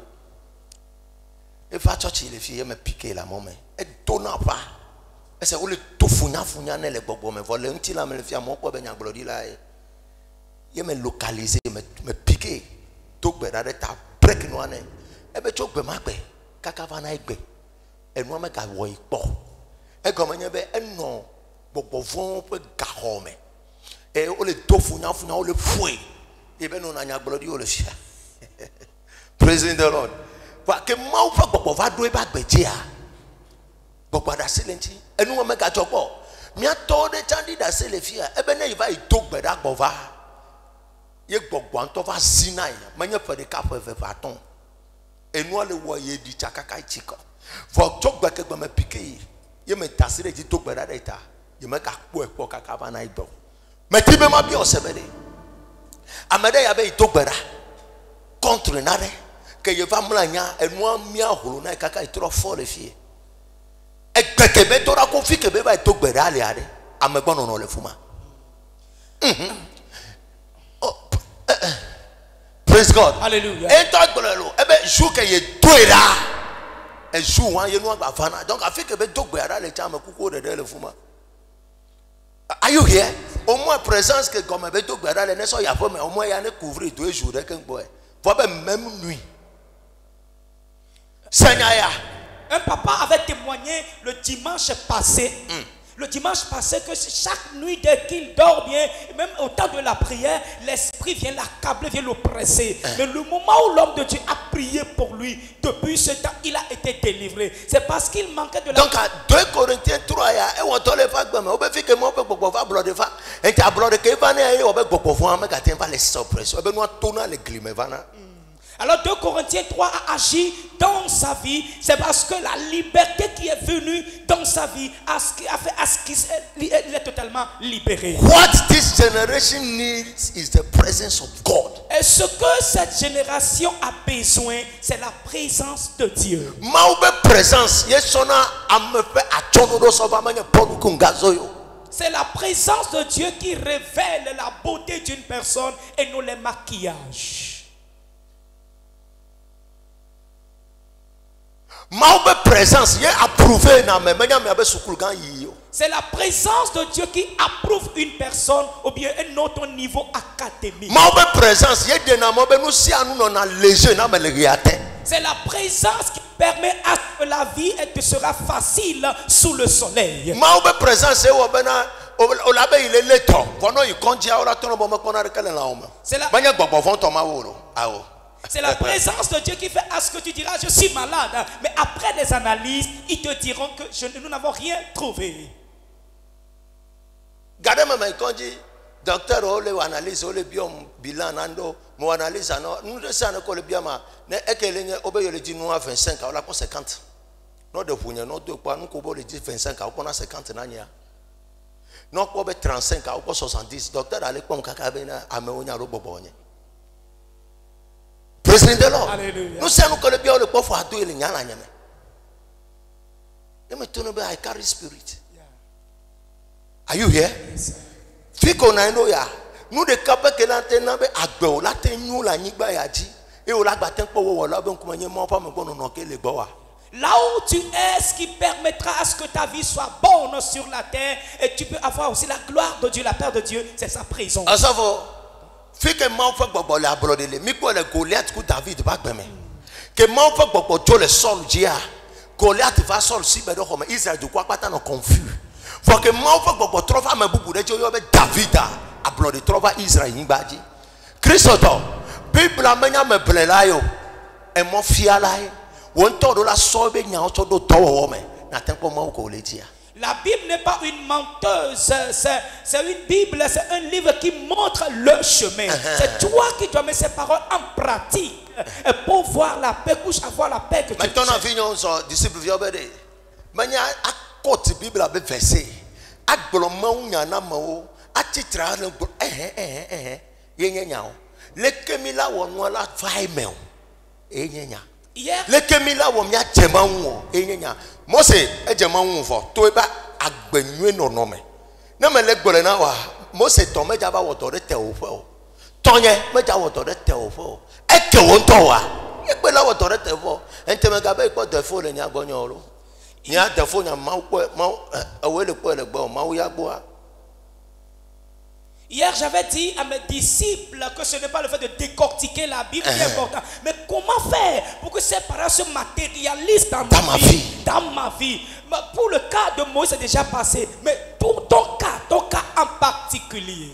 e fa church le fi me piqué la mome e dona pa e se o le tofunya funya ne le gbogbo me vole nti la me le fi amo po be nya gbolo di la ye me localiser me piqué to gbe da ta break no ane e be chogbe magbe kaka va na igbe enu me ga wo ipo e go menye be eno gbogbo fun pe ga ho me e o le tofunya funya o le fue e be no na nya gbolo di o le fia praise the Lord wa ke mau fa gbogbo va do e ba gbeje a gbogbo da silenti enu me ga jopo mi ato de chandi da sele fia e be na iva itogbe da gbova ye gbogbo anto va sinai menye fe de ka fe fa ton enu ale wo ye di chakaka chiko for chogbe ke gbe me piqué ye me tasire ji togbe da data ye me ka po e po kaka va na ibo me ti be ma bi osebede amede ya be itogbe da contre nare ke ye va mlanya enu ami ahoro na kaka itro fo le fie egbeke be to ra ko fi ke be ba itogbe da ale ade amegbon no le fuma praise God.
Hallelujah.
Et toi, ebe jour que ye doira, et jour hein ye no agba fana. Donc afin que be dogbe ara le chama kuko de le fuma. Are you here? Au moins présence que comme be dogbe ara le ne so ya fo mais au moins ya ne couvrir 2 jours de ken boy. Faut be même nuit. Seigneur.
Un papa avait témoigné le dimanche passé. Le dimanche passé que chaque nuit dès qu'il dort bien, même au temps de la prière, l'esprit vient l'accabler, vient l'oppresser. Mais le moment où l'homme de Dieu a prié pour lui, depuis ce temps, il a été délivré. C'est parce qu'il manquait de la...
Donc à 2 Corinthiens 3, et on te le fait comme on peut faire que moi peut va bloquer fa et tu as bloqué que va ne on peut beaucoup voir mais quand va les suppresser. On peut nous tourner les glimes vana.
Alors 2 Corinthiens 3 a agi dans sa vie, c'est parce que la liberté qui est venue dans sa vie a fait à ce qu'il est totalement libéré.
What this generation needs is the presence of God.
Et ce que cette génération a besoin, c'est la présence de Dieu.
Maube présence, yesona amepe achono so ba manye ponu kungazoyo.
C'est la présence de Dieu qui révèle la beauté d'une personne et non les maquillages.
Maube présence, ye approuvé na me menya me abe sukul gan yi.
C'est la présence de Dieu qui approuve une personne ou bien un autre niveau académique.
Maube présence, ye de na maube nous si anu no na léger na me le riate.
C'est la présence qui permet à ce que la vie sera facile sous le soleil.
Maube présence e wo bena o la be ile leto. Vono yi konjia o la tono bo me kona rekele la oma. C'est la banya gbogbo fon to ma wo ro. Awo.
C'est la présence de Dieu qui fait à ce que tu diras je suis malade. Mais après les analyses, ils te diront que nous n'avons rien trouvé.
Gardez ma konji docteur o le analyse o le biom bilan nando mo analyse ano nous de ça ne ko le biama ne ekele obe yo le di no 25 o la ko 50. No de punya no de kwa no ko bo le di 25 o ko na 50 na nya. No ko be 35 o ko 70 docteur ale ko kaka be na ame onya ro bobo onye. Praise the Lord.
Hallelujah.
Nous sommes que le bien le pauvre à tout il y a la nyame. Et maintenant I carry spirit. Are you here?
Yes.
Fiko na eno ya. Nous de capé que l'antenne be agbe o la tenu la nyigba ya ji. Et o la gba ten po wo la be nko manye mo pa me gbo no ke le gbo wa.
Là où tu es, ce qui permettra à ce que ta vie soit bonne sur la terre et tu peux avoir aussi la gloire de Dieu, la paix de Dieu, c'est sa présence.
Asavo fi que man fa gbogbo le abrode le mi ko le Goliath ku David ba gbeme que man fa gbogbo jo le Saul dia Goliath va Saul si be do ko Israel du kwa pata no confus for que man fa gbogbo trova me bubu de jo yo be David abrode trova Israel yin gbaji Christo to Bible amenya me blela yo e mo fia lai won to do la so be nya o to do to wo me na tempo man ko le dia.
La Bible n'est pas une menteuse, c'est une Bible, c'est un livre qui montre le chemin. C'est toi qui dois mettre ces paroles en pratique pour voir la paix, pour avoir la paix que tu
maintenant on vient aux disciples viobede. Manya a côté Bible a versé. A gloma unya na mawo, a titra le yenya. Le kemila wonwa la faimel. Yenya. Le kemila wo mia jema wo yenya. Mose e jema wo fo to ba agbenue nonome ne me le gbole na wa Mose to me jaba woto de te o fe o tonye me ja woto de te o fe o e ke wo nto wa e pe la woto de te fo ente me gabe ko de fo le nya gbonyo lo nya de fo nya ma ko ma awe le ko le gbo ma wo ya gbo a.
Hier, j'avais dit à mes disciples que ce n'est pas le fait de décortiquer la Bible qui est important, mais comment faire pour que ces paroles se matérialisent dans ma vie. Dans ma vie. Mais pour le cas de Moïse, c'est déjà passé. Mais pour ton cas en particulier.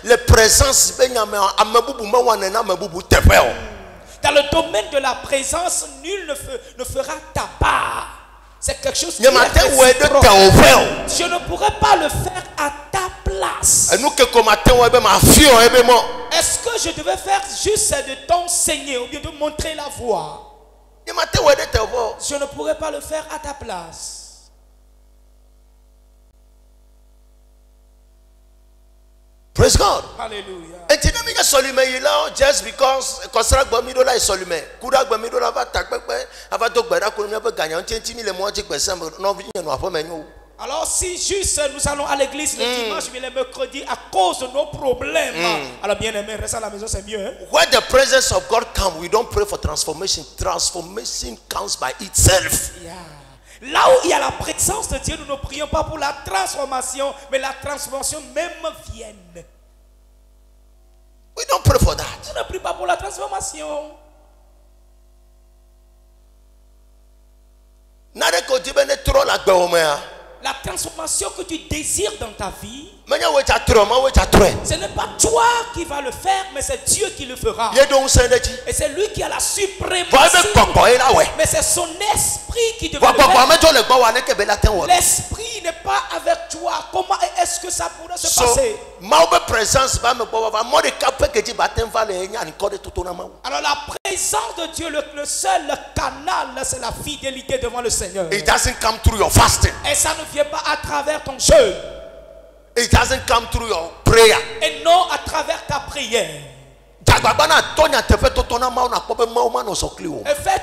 Les présences
dans le domaine de la présence, nul ne fera ta part. C'est quelque chose qui est réciproque. Je ne pourrais pas le faire à ta place. Est-ce que je devais faire juste de t'enseigner ou bien de montrer la voie? Je ne pourrais pas le faire à ta place.
Praise God.
Hallelujah.
Just because
alors si juste nous allons à l'église le dimanche mais le mercredi à cause de nos problèmes, alors bien aimé, rester à la maison c'est mieux.
Where the presence of God comes, we don't pray for transformation. Transformation comes by itself.
Yeah. Là où il y a la présence de Dieu, nous ne prions pas pour la transformation, mais la transformation même vienne.
We don't pray for that.
On ne prie pas pour la transformation. La transformation que tu désires dans ta vie, ce n'est pas toi qui vas le faire, mais c'est Dieu qui le fera. Et c'est lui qui a la suprématie. Mais c'est son esprit qui devrait le faire. L'esprit n'est pas avec toi. Comment est-ce que ça pourrait se passer? Alors la présence de Dieu, le seul canal, c'est la fidélité devant le Seigneur.
It doesn't come through your fasting.
Et ça ne vient pas à travers ton jeûne.
It doesn't come through your prayer.
Et non à travers ta prière. Et fais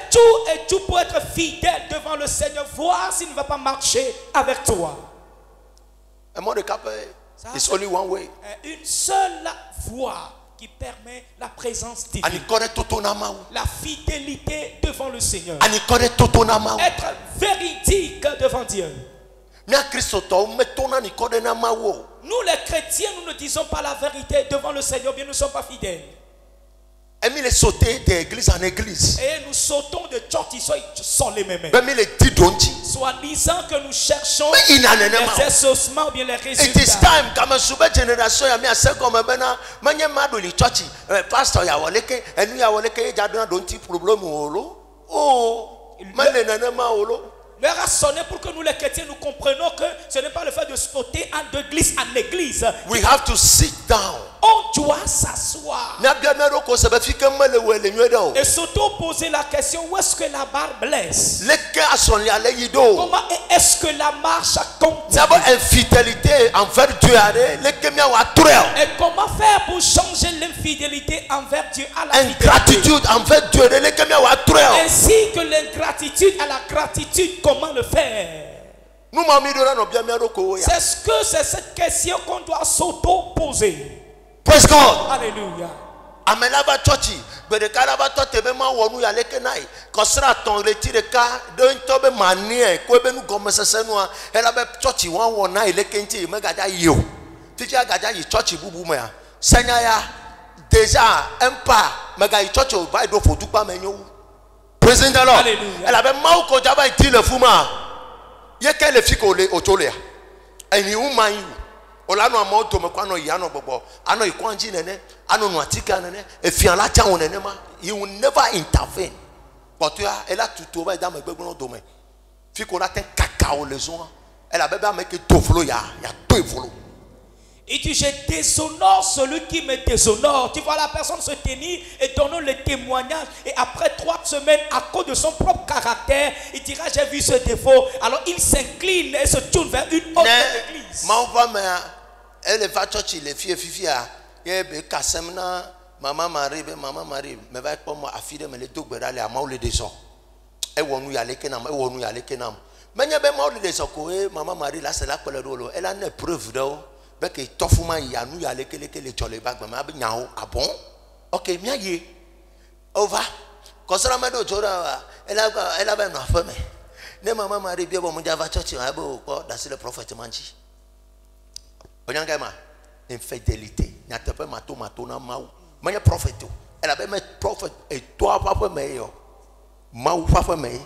tout pour être fidèle devant le Seigneur. Voir s'il ne va pas marcher avec toi.
It's only one way.
Une seule voie qui permet la présence divine. La fidélité devant le Seigneur. Être véridique devant Dieu. Nous les chrétiens, nous ne disons pas la vérité devant le Seigneur, bien nous ne sommes pas fidèles. Et nous sautons de mêmes. Soit disant que nous cherchons les exaucements ou bien les résultats.
It is time génération
L'heure a sonné pour que nous les chrétiens nous comprenions que ce n'est pas le fait de sauter d'église en église.
We have to sit down.
On doit s'asseoir. Et surtout poser la question, où est-ce que la barre blesse? Comment est-ce que la marche continue?
Infidélité envers Dieu.
Et comment faire pour changer l'infidélité envers Dieu à la
ingratitude envers Dieu.
Ainsi que l'ingratitude à la gratitude, comment le faire? C'est cette question qu'on doit s'auto-poser.
Praise God.
Alléluia.
Amelaba chochi bedekalaba totebe ma wonu ya lekenai kosra ton retire ka don tobe manie ko be nu gomesesenu a elabe chochi wan wona ilekenti megaja yo tija gaja yi chochi bubu me a senya ya deja empa mega yi chochi o bai do fodupa menyo. Praise the Lord.
Hallelujah.
Elabe ma ko jaba itile fuma yeke le fiko le ochole eni uman olano amoto mekwano yano bobo ano ikwanji nene ano nuatika nene efiala chawo nene ma he will never intervene but you are ela tutu ba da megbegbo dome fiko la ten kakao lezo ela bebe ameke toflo ya toflo.
Et tu je déshonore celui qui me déshonore. Tu vois la personne se tenir et donner le témoignage. Et après 3 semaines, à cause de son propre caractère, il dira j'ai vu ce défaut. Alors il s'incline et se tourne vers une autre église.
Maman Marie, me va pas moi affirmer me le tout berale à maule des gens. Et on y aller kenam, et on y aller kenam. Mais n'y a pas maule des gens que maman Marie là c'est là pour le rôle. Elle a une preuve d'eau. Ben que tofuma y a nous y aller que les jolly bag maman ben yao ah bon? Ok, bien y. Over. Quand ça m'a dit elle a ben non femme. Ne maman Marie bien bon mon diava church a beau quoi dans le prophète manji. Onyangama infidélité. N'a pas mato na mau. Mais prophète, elle avait mis prophète et toi papa meilleur. Maou papa meilleur.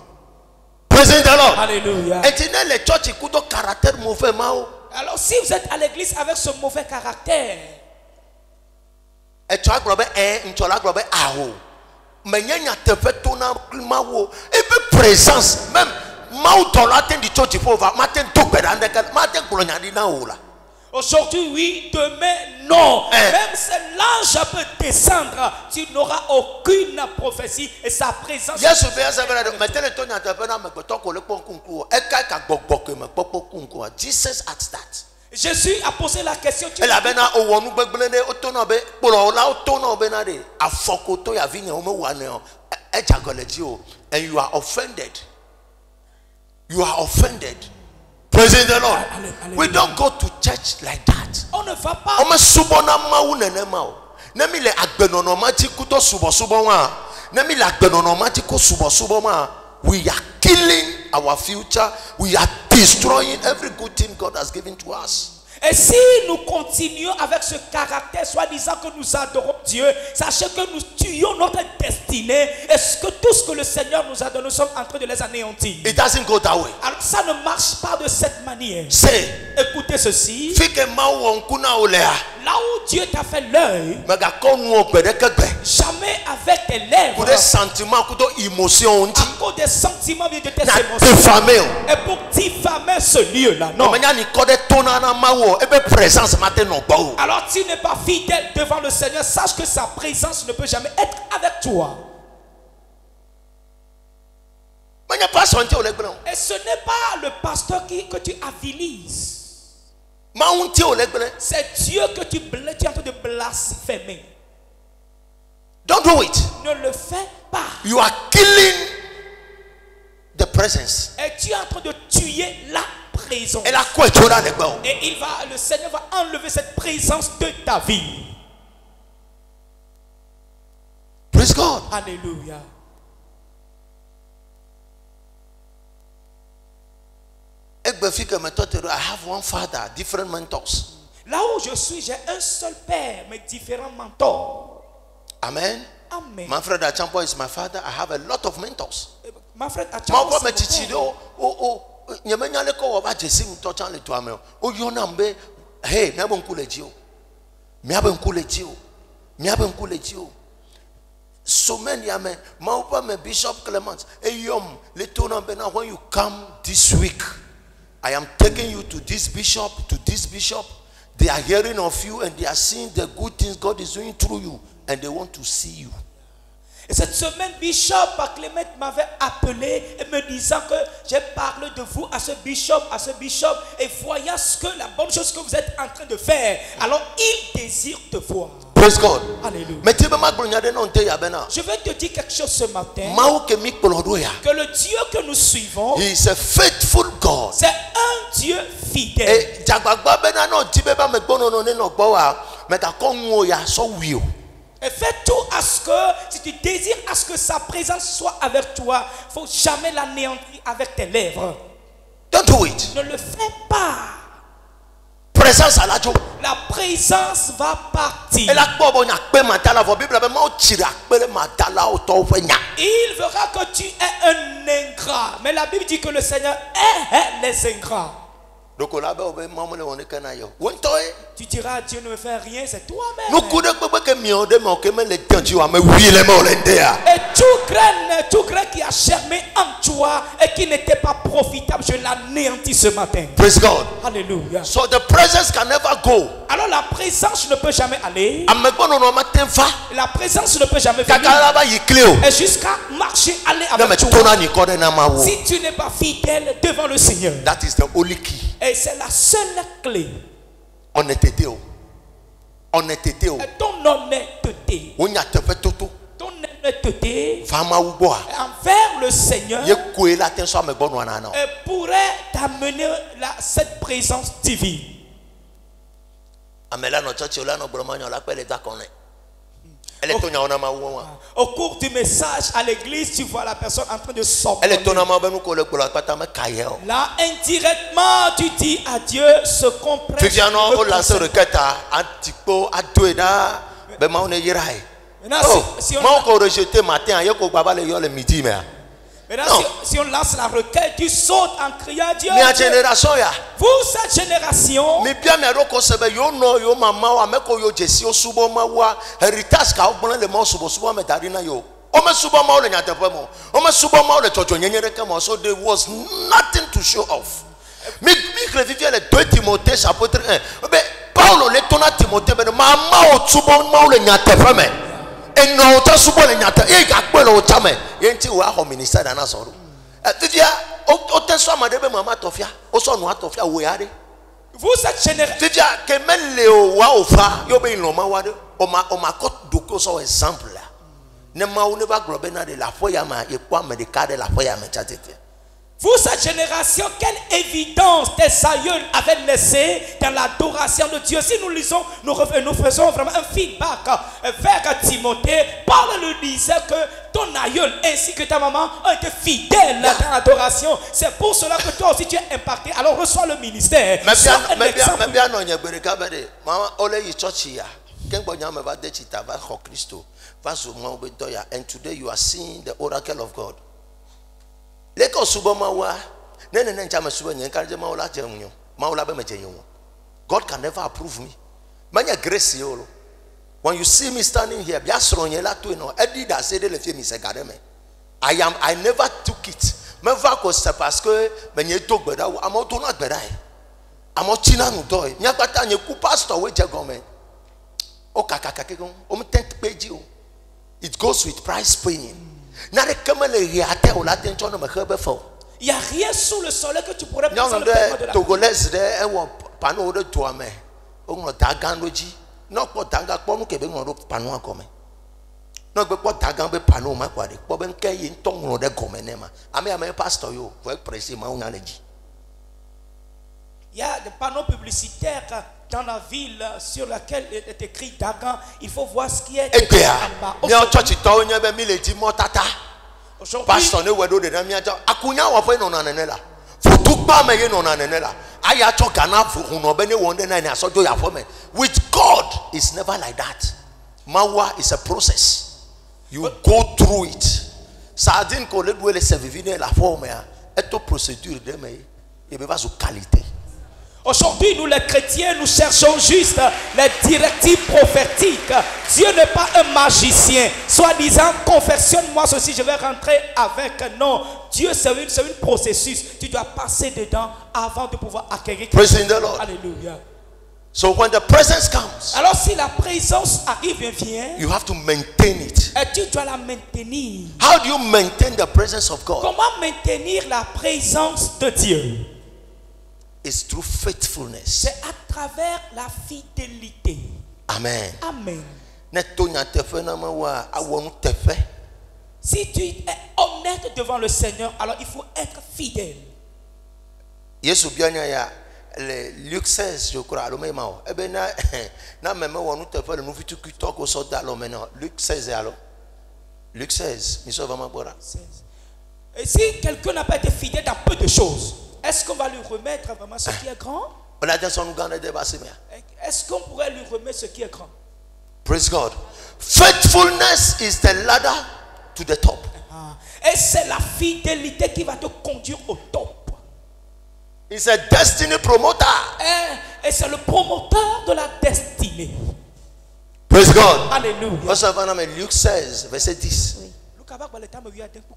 Praise the Lord.
Alléluia.
Et tu n'es le church qui a un caractère mauvais maou.
Alors si vous êtes à l'église avec ce mauvais caractère,
et tu as globé tu as globé aho. Mais il y a te fait ton maou et puis présence même maou ton latin du church il faut va matin tout pédant matin colonia di na ou là.
Aujourd'hui oui, demain non. Même si l'ange peut descendre, tu n'auras aucune prophétie et sa présence.
Yes, Jesus asked that.
Jésus a posé la question.
And you are offended. You are offended. Praise the Lord. We don't go to church like that.
On ne va pas.
We are killing our future. We are destroying every good thing God has given to us.
Et si nous continuons avec ce caractère, soi-disant que nous adorons Dieu, sachez que nous tuons notre destinée. Est-ce que tout ce que le Seigneur nous a donné, nous sommes en train de les anéantir?
It doesn't go that way.
Alors ça ne marche pas de cette manière.
C'est
écoutez ceci.
Là
où Dieu t'a fait l'œil, jamais avec tes lèvres,
pour des sentiments,
à cause des sentiments de tes émotions, et pour diffamer ce lieu-là, non. Alors tu n'es pas fidèle devant le Seigneur, sache que sa présence ne peut jamais être avec toi. Et ce n'est pas le pasteur que tu avilises. C'est Dieu que tu es en train de blasphémer.
Don't do it.
Ne le fais pas.
You are killing the presence.
Et tu es en train de tuer la présence. Et le Seigneur va enlever cette présence de ta vie.
Praise God.
Alléluia.
I have one father, different mentors.
Là où je suis, j'ai un seul père, mais différents mentors.
Amen.
Amen.
Manfred Achampo is my father. I have a lot of mentors.
Manfred Achampo is
so many amen. Bishop Clement. When you come this week, I am taking you to this bishop, They are hearing of you and they are seeing the good things God is doing through you, and they want to see you.
Et cette semaine, Bishop Clement m'avait appelé et me disant que j'ai parlé de vous à ce bishop, et voyant la bonne chose que vous êtes en train de faire. Alors, il désire te voir.
Praise God.
Alléluia. Je vais te dire quelque chose ce matin. Que le Dieu que nous suivons,
He is a faithful God.
C'est un Dieu fidèle. Et fais tout à ce que, si tu désires à ce que sa présence soit avec toi, il ne faut jamais l'anéantir avec tes lèvres.
Don't do it.
Ne le fais pas. La présence va partir. Il verra que tu es un ingrat. Mais la Bible dit que le Seigneur est les ingrats. Tu diras, Dieu ne me fait rien, c'est toi-même. Et tout grain qui a germé en toi et qui n'était pas profitable, je l'anéantis ce matin.
Praise God.
Alléluia.
So the presence can never go.
Alors la présence ne peut jamais aller. La présence ne peut jamais venir. Et jusqu'à marcher, aller avec toi. Si tu n'es pas fidèle devant le Seigneur.
That is the only key.
Et c'est la seule clé.
Honnêteté. honnêteté o.
Ton honnêteté.
Onya tefe toto.
Ton honnêteté
Fama uboa.
envers le Seigneur
Ye koe la ten so me gbonu anana.
pourrait t'amener cette présence divine.
Amela no church la no bromanyo la pele da konne. Elle est tonya ona ma wo.
Au cours du message à l'église, tu vois la personne en train de sortir.
Elle est tonya ma benu ko le ko la pata me kaye o.
Là, indirectement, tu dis à Dieu ce qu'on prêche.
Viviano o lance requête antipo adoeda be ma on yirai.
Maintenant,
Moi ko rejeter matin ye ko baba le yo le midi me.
Maintenant, si on lance la requête, tu sautes en criant Dieu.
Mi a génération ya.
Vous, cette génération,
Mi bia me roko sebe yo no yo mama wa me ko yo jesi o subo ma wa heritage ka ogbon le mo subo me dari na yo. O me subo ma o le nyatepe mo. O me subo ma o le chocho nyenyere ke mo, so there was nothing to show off. Mi revivia le 2 Timothée chapitre 1. Be Paulo le tona Timothée be mama o subo ma o le nyatepe me. Et non, tu as souvent les nyata. Et il y a quoi le chame? Yenti ou a au ministère d'ana soro. Vivia, au tenso amadebe mama tofia. Au son noa tofia ou yade.
vous cette génération,
Vivia, que men leo wa ofa. Yo be inoma wade. O ma kot doko so exemple là. Ne ma ou ne va globena de la foi ma et quoi me de cadre la foi ma chatete.
vous cette génération, quelle évidence tes aïeux avaient laissé dans l'adoration de Dieu. Si nous lisons, nous faisons vraiment un feedback vers Timothée. Paul lui disait que ton aïeul ainsi que ta maman ont été fidèles dans l'adoration. C'est pour cela que toi aussi tu es impacté. Alors reçois le ministère.
Mais bien non nyebereka bede. Mama ole yi church ya. Kengbo nyama va de chita va ho Christo. Va so mo be doya, and today you are seeing the oracle of God. Leko subo mawa nene nchama subo nyen kanje maula jenyo maula be mejenyo. God can never approve me. Manya grace yolo. When you see me standing here, biasro nyela to no edi da say de le fie mi se gade me. I never took it. Me va ko c'est parce que menye to gbeda amo to na gbeda e. Amo china nu do e. Nya pata nye ku pastor we je gomen. O kakakake gon. O me tent page o. It goes with price paying. Il n'y
a rien sous le soleil que tu pourrais
passer
le paiement de la
Togolaise un panneau de toi mais on a tagandoji non pas tanga pour nous que ben on panneau comme non pas tagan be panneau ma quoi de pour ben kay ton de comme nema ame pasteur yo faut prêcher ma on a dit.
Il y a des panneaux publicitaires dans la ville sur laquelle est écrit Dagan. Il faut voir ce qui est écrit en bas.
Pasteur ne wedo de namiata akunya wa fe no nanenela futu pa me ye no nanenela aya cho kana fu no be ne wonde na na sojo ya for me. With God it's never like that. Mawa is a process, you go through it. Sardine ko le doit le servir la forme et to procédure de me et be va sous qualité.
Aujourd'hui, nous les chrétiens, nous cherchons juste les directives prophétiques. Dieu n'est pas un magicien. Soit disant, confessionne-moi ceci, je vais rentrer avec. Non, Dieu c'est une processus. Tu dois passer dedans avant de pouvoir acquérir.
Praise the Lord.
Alléluia.
So when the presence comes,
alors si la présence arrive et vient,
you have to maintain it.
Et tu dois la maintenir.
How do you maintain the presence of God?
Comment maintenir la présence de Dieu?
It's through faithfulness.
C'est à travers la fidélité.
Amen.
Amen. Si tu es honnête devant le Seigneur, alors il faut être fidèle.
Luc 16, je crois, Luc 16, alors. Luc 16,
et si quelqu'un n'a pas été fidèle dans peu de choses, est-ce qu'on va lui remettre vraiment ce qui est grand? Est-ce qu'on pourrait lui remettre ce qui est grand?
Praise God. Faithfulness is the ladder to the top.
Et c'est la fidélité qui va te conduire au top.
It's a destiny promoter.
Et c'est le promoteur de la destinée.
Praise God.
Alléluia.
Luc 16, verset 10.
Oui.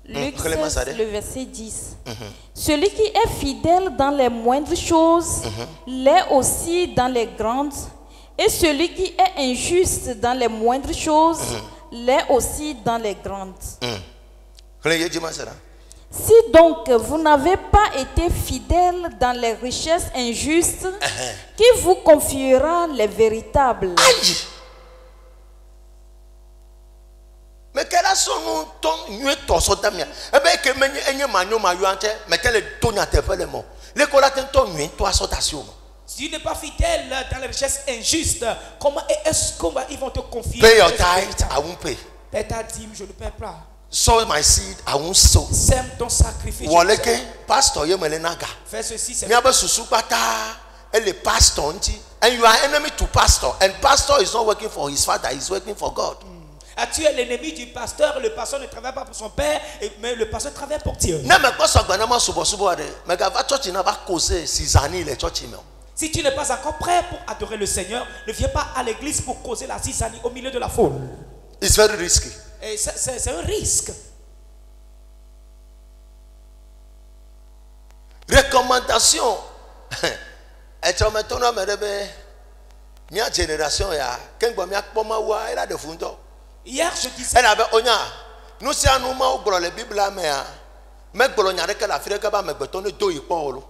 Luc 16, le verset 10. Celui qui est fidèle dans les moindres choses l'est aussi dans les grandes, et celui qui est injuste dans les moindres choses l'est aussi dans les grandes. Si donc vous n'avez pas été fidèle dans les richesses injustes, qui vous confiera les véritables?
Aïe! Mais quel a son nom, ton nuit, ton sotamia? Eh bien, que menye manyo mayuante, mais quel est ton interpellement? Les colatins ton nuit, toi, sotation.
Si tu n'es pas fidèle dans les richesses injustes, comment est-ce qu'ils vont te confier?
Pay your tithe, I won't pay.
Paie ta dîme, je ne paie pas.
Sow my seed, I won't sow.
Sème ton sacrifice.
Waleke, pastor, you melenaga.
Fais ceci, c'est
Miaba susupata, and the pastor, and you are enemy to pastor, and pastor is not working for his father, he's working for God.
Tu es l'ennemi du pasteur, le pasteur ne travaille pas pour son père, mais le pasteur travaille pour Dieu. Si tu n'es pas encore prêt pour adorer le Seigneur, ne viens pas à l'église pour causer la zizanie au milieu de la foule.
It's very risky.
Et c'est un risque.
Recommandation. Et tu me tournes à ma génération,
Hier, je disais.
Elle avait onya. Nous sommes nous ma la Bible mais Bologna que la Afrique ba me betonne do ipolo.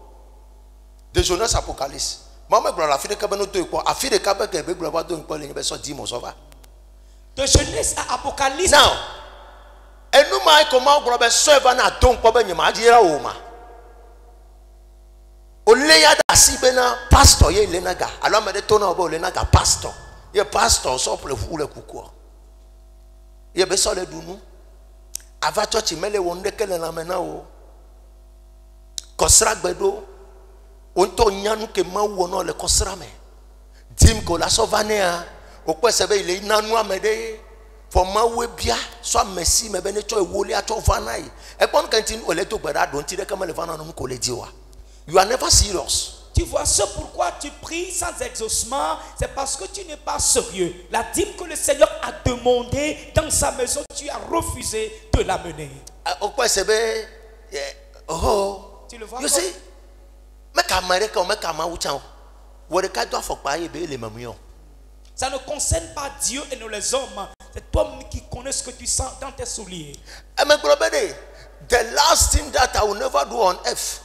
De Jonas Apocalypse. Maman la Afrique ba no do ipolo. Afrique ba que Bible ba do ipolo ni be so di mo so va.
De Genèse à Apocalypse.
Now, et nous ma comment gro be so va na do ipolo ba nyima dira o ma. Oleya da si be na pastor ye lenaga. Alors me de tona obo lenaga pastor. Ye pastor so pour le kuku. Ye be so le dunu ava church mele wonde kele na mena o kosra gbedo onto nyanu ke ma wo no le kosra me dim ko la sovanea o kwese be ile nanu amede for ma we bia so mercy me be ne cho ewole acho vanai e pon kantin o le to gbeda don ti de kama le vana no ko le diwa. You are never serious.
Tu vois ce pourquoi tu pries sans exaucement, c'est parce que tu n'es pas sérieux. La dîme que le Seigneur a demandé dans sa maison, tu as refusé de l'amener. Tu le vois?
You see,
ça ne concerne pas Dieu et nous les hommes. C'est toi qui connais ce que tu sens dans tes souliers.
The last thing that I will never do on earth.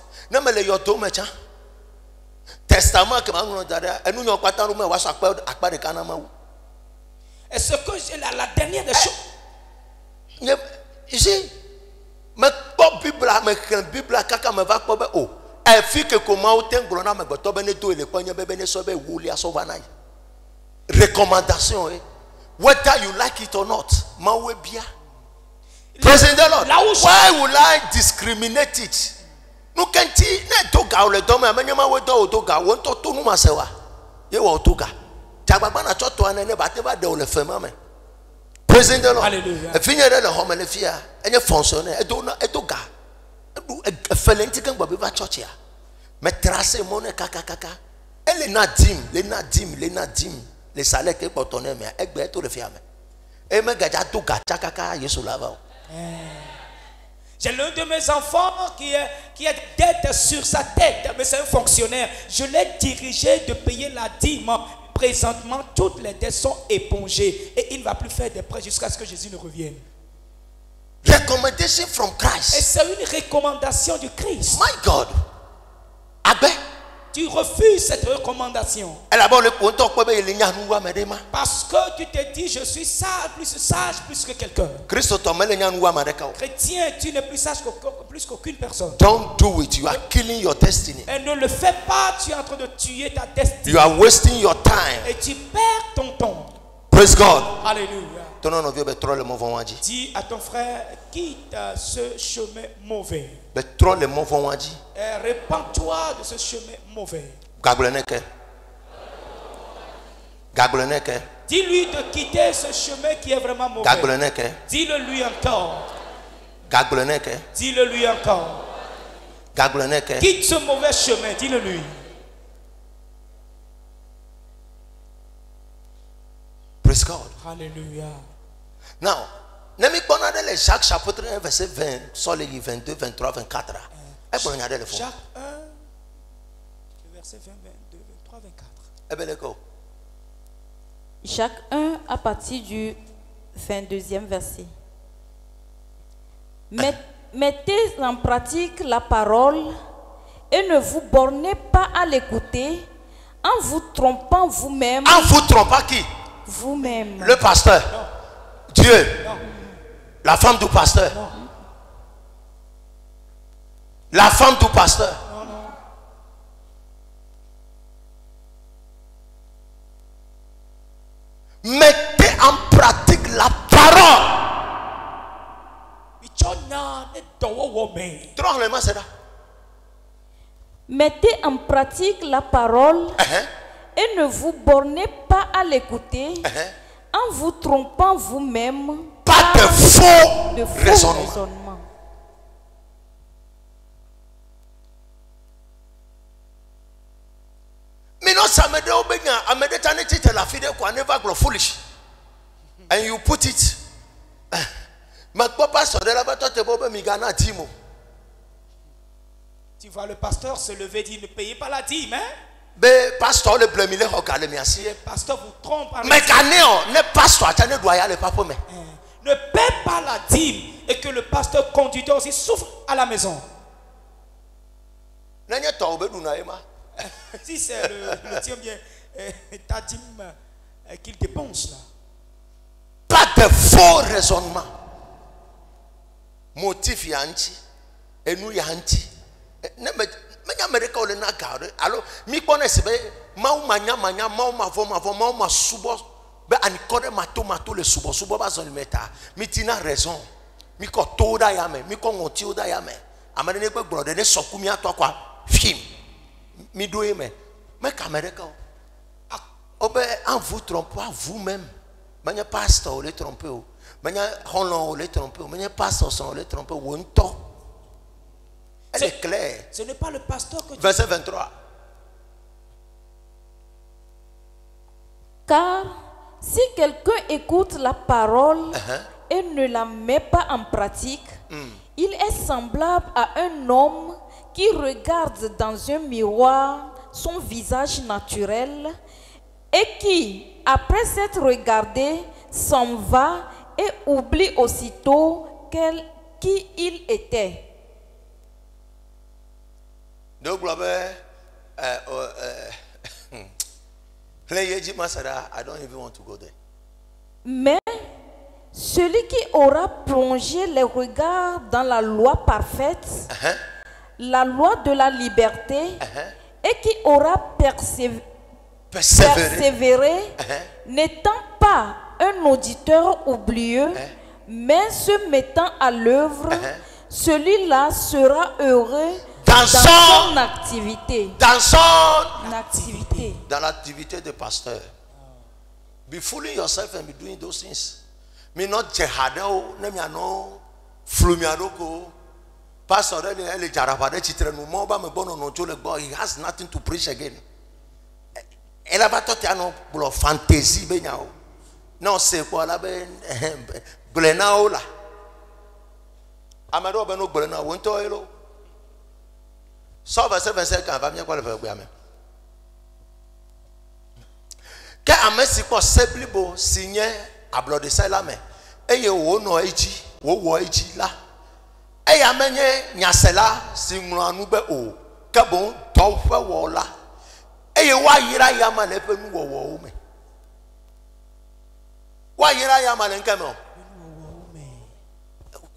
Testament que et nous n'avons pas tant de à de Canama.
Et ce que j'ai la dernière des choses.
Ici, mais pas Bible, caca me va pas oh. Elle fit que comment au temps glona me bateau benedo et le poignet bébé sobe wuli asovanai. Recommandation, whether you like it or not, mawe bien. Praise the Lord. Why would I discriminate it? No can't ne toga o le dome amenyama we do toga won to tunu masewa ye wo toga tagbagba na choto anene ba te ba de o le fema me. Praise the Lord.
Hallelujah.
E finye de le home le fia enye fonctionnaire e do na e toga e felenti kan gba be ba church ya me tracer mo ne kaka ele na dim le salaire ke potone me egbe to le fia me e me gaja toga chakaka Yesu lava.
J'ai l'un de mes enfants qui a des dettes sur sa tête, mais c'est un fonctionnaire. Je l'ai dirigé de payer la dîme. Présentement, toutes les dettes sont épongées et il ne va plus faire des prêts jusqu'à ce que Jésus ne revienne.
Recommendation from Christ.
Et c'est une recommandation du Christ.
My God. Abe.
Tu refuses cette recommandation. Parce que tu te dis, je suis sage plus que quelqu'un. Chrétien, tu n'es plus sage plus qu'aucune personne.
Don't do it. You are killing your destiny.
Et ne le fais pas, tu es en train de tuer ta destinée.
You are wasting your time.
Et tu perds ton temps.
Praise God.
Alléluia.
Dis
à ton frère, quitte ce chemin mauvais. Répands-toi de ce chemin mauvais. Dis-lui de quitter ce chemin qui est vraiment mauvais. Dis-le lui encore. Dis-le lui encore. Quitte ce mauvais chemin, dis-le lui.
Praise God.
Alléluia.
Now, les Jacques chapitre 1 verset 20, sur les 22, 23, 24.
Jacques 1, verset 20, 22, 23, 24.
Jacques 1 à partir du 22e verset. Mettez en pratique la parole et ne vous bornez pas à l'écouter en vous trompant vous-même.
En vous trompant qui?
Vous-même.
Le pasteur. Dieu. La femme du pasteur. La femme du pasteur. Mettez en pratique la parole. Drôlement, c'est là.
Mettez en pratique la parole et ne vous bornez pas à l'écouter en vous trompant vous-même.
Pas de faux raisonnements.
raisonnements.
Mais non, ça me dit, I made it an it la fide quoi never grow foolish. And you put it. Ma papa so de la bato te bobe mi gana dimo.
Tu vois le pasteur se lever et dire ne payez pas la dîme, hein?
Be pasteur le blâmile regale mi asi.
Le pasteur vous trompe.
Mais caneo ne pasteur tane doit y aller papa me.
Ne paie pas la dîme et que le pasteur conducteur aussi souffre à la maison.
Nanya to obe duna ema.
Si c'est le tien bien ta dîme qu'il dépense là.
Pas de faux raisonnement. Motif yanchi enu yanchi. Ne me America ole na gare. Alors mi connais be mau manya mau ma subo be anikore mato le subo ba zon meta. Mi tina raison. Mi ko toda ya me, mi ko ngoti oda ya me. Amane ne gbe brother ne sokumi ato kwa film. Mi doye me. Mais America obe en vous trompez vous-même. Manya pasteur ole tromper o. Manya hono ole tromper o. Manya pasteur son ole tromper o nto. Elle est claire.
Ce n'est pas le pasteur que tu...
Verset 23.
Car si quelqu'un écoute la parole et ne la met pas en pratique, il est semblable à un homme qui regarde dans un miroir son visage naturel et qui, après s'être regardé, s'en va et oublie aussitôt qui il était.
Donc, I don't even want to go there.
Mais celui qui aura plongé les regards dans la loi parfaite, la loi de la liberté, et qui aura persévéré, n'étant pas un auditeur oublieux, mais se mettant à l'œuvre, celui-là sera heureux dans son activité.
Dans son
activité.
Dans l'activité de pasteur. Be fooling yourself and be doing those things. Me not jehadao, ne mi ano flumiadoko. Pastor ele jarabade chitre no mo ba me bono no jole boy, he has nothing to preach again. Ela ba tote ano blo fantasy be nyao. Non se ko la be blena ola. Amado be no blena wonto elo. Sauf verset 25 ans, va bien quoi le faire même. Que amesi ko seblibo signé à bloc de ça là mais eye wo no eji wo eji la eye amenye nyasela singru anu be o ke bon to fe wo la eye wa yira ya ma le pe nu wo me wa yira ya ma le nke me o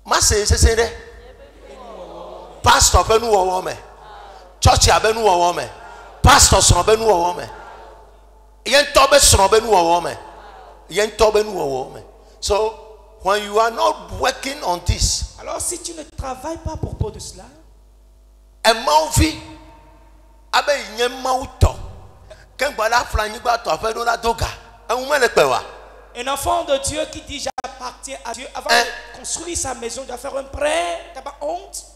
ma se de pastor pe nu wo me church abenu wo me pastor so abenu wo me yen tobe so abenu wo me yen tobe nu wo me. So when you are not working on this,
alors si tu ne travailles pas pour propos de cela,
e mauvi abe yen mauto ken gba la flanyi gba to fe do la doga e un mele pe wa.
Un enfant de Dieu qui dit j'appartiens à Dieu avant de construire sa maison, doit faire un prêt, t'as pas honte?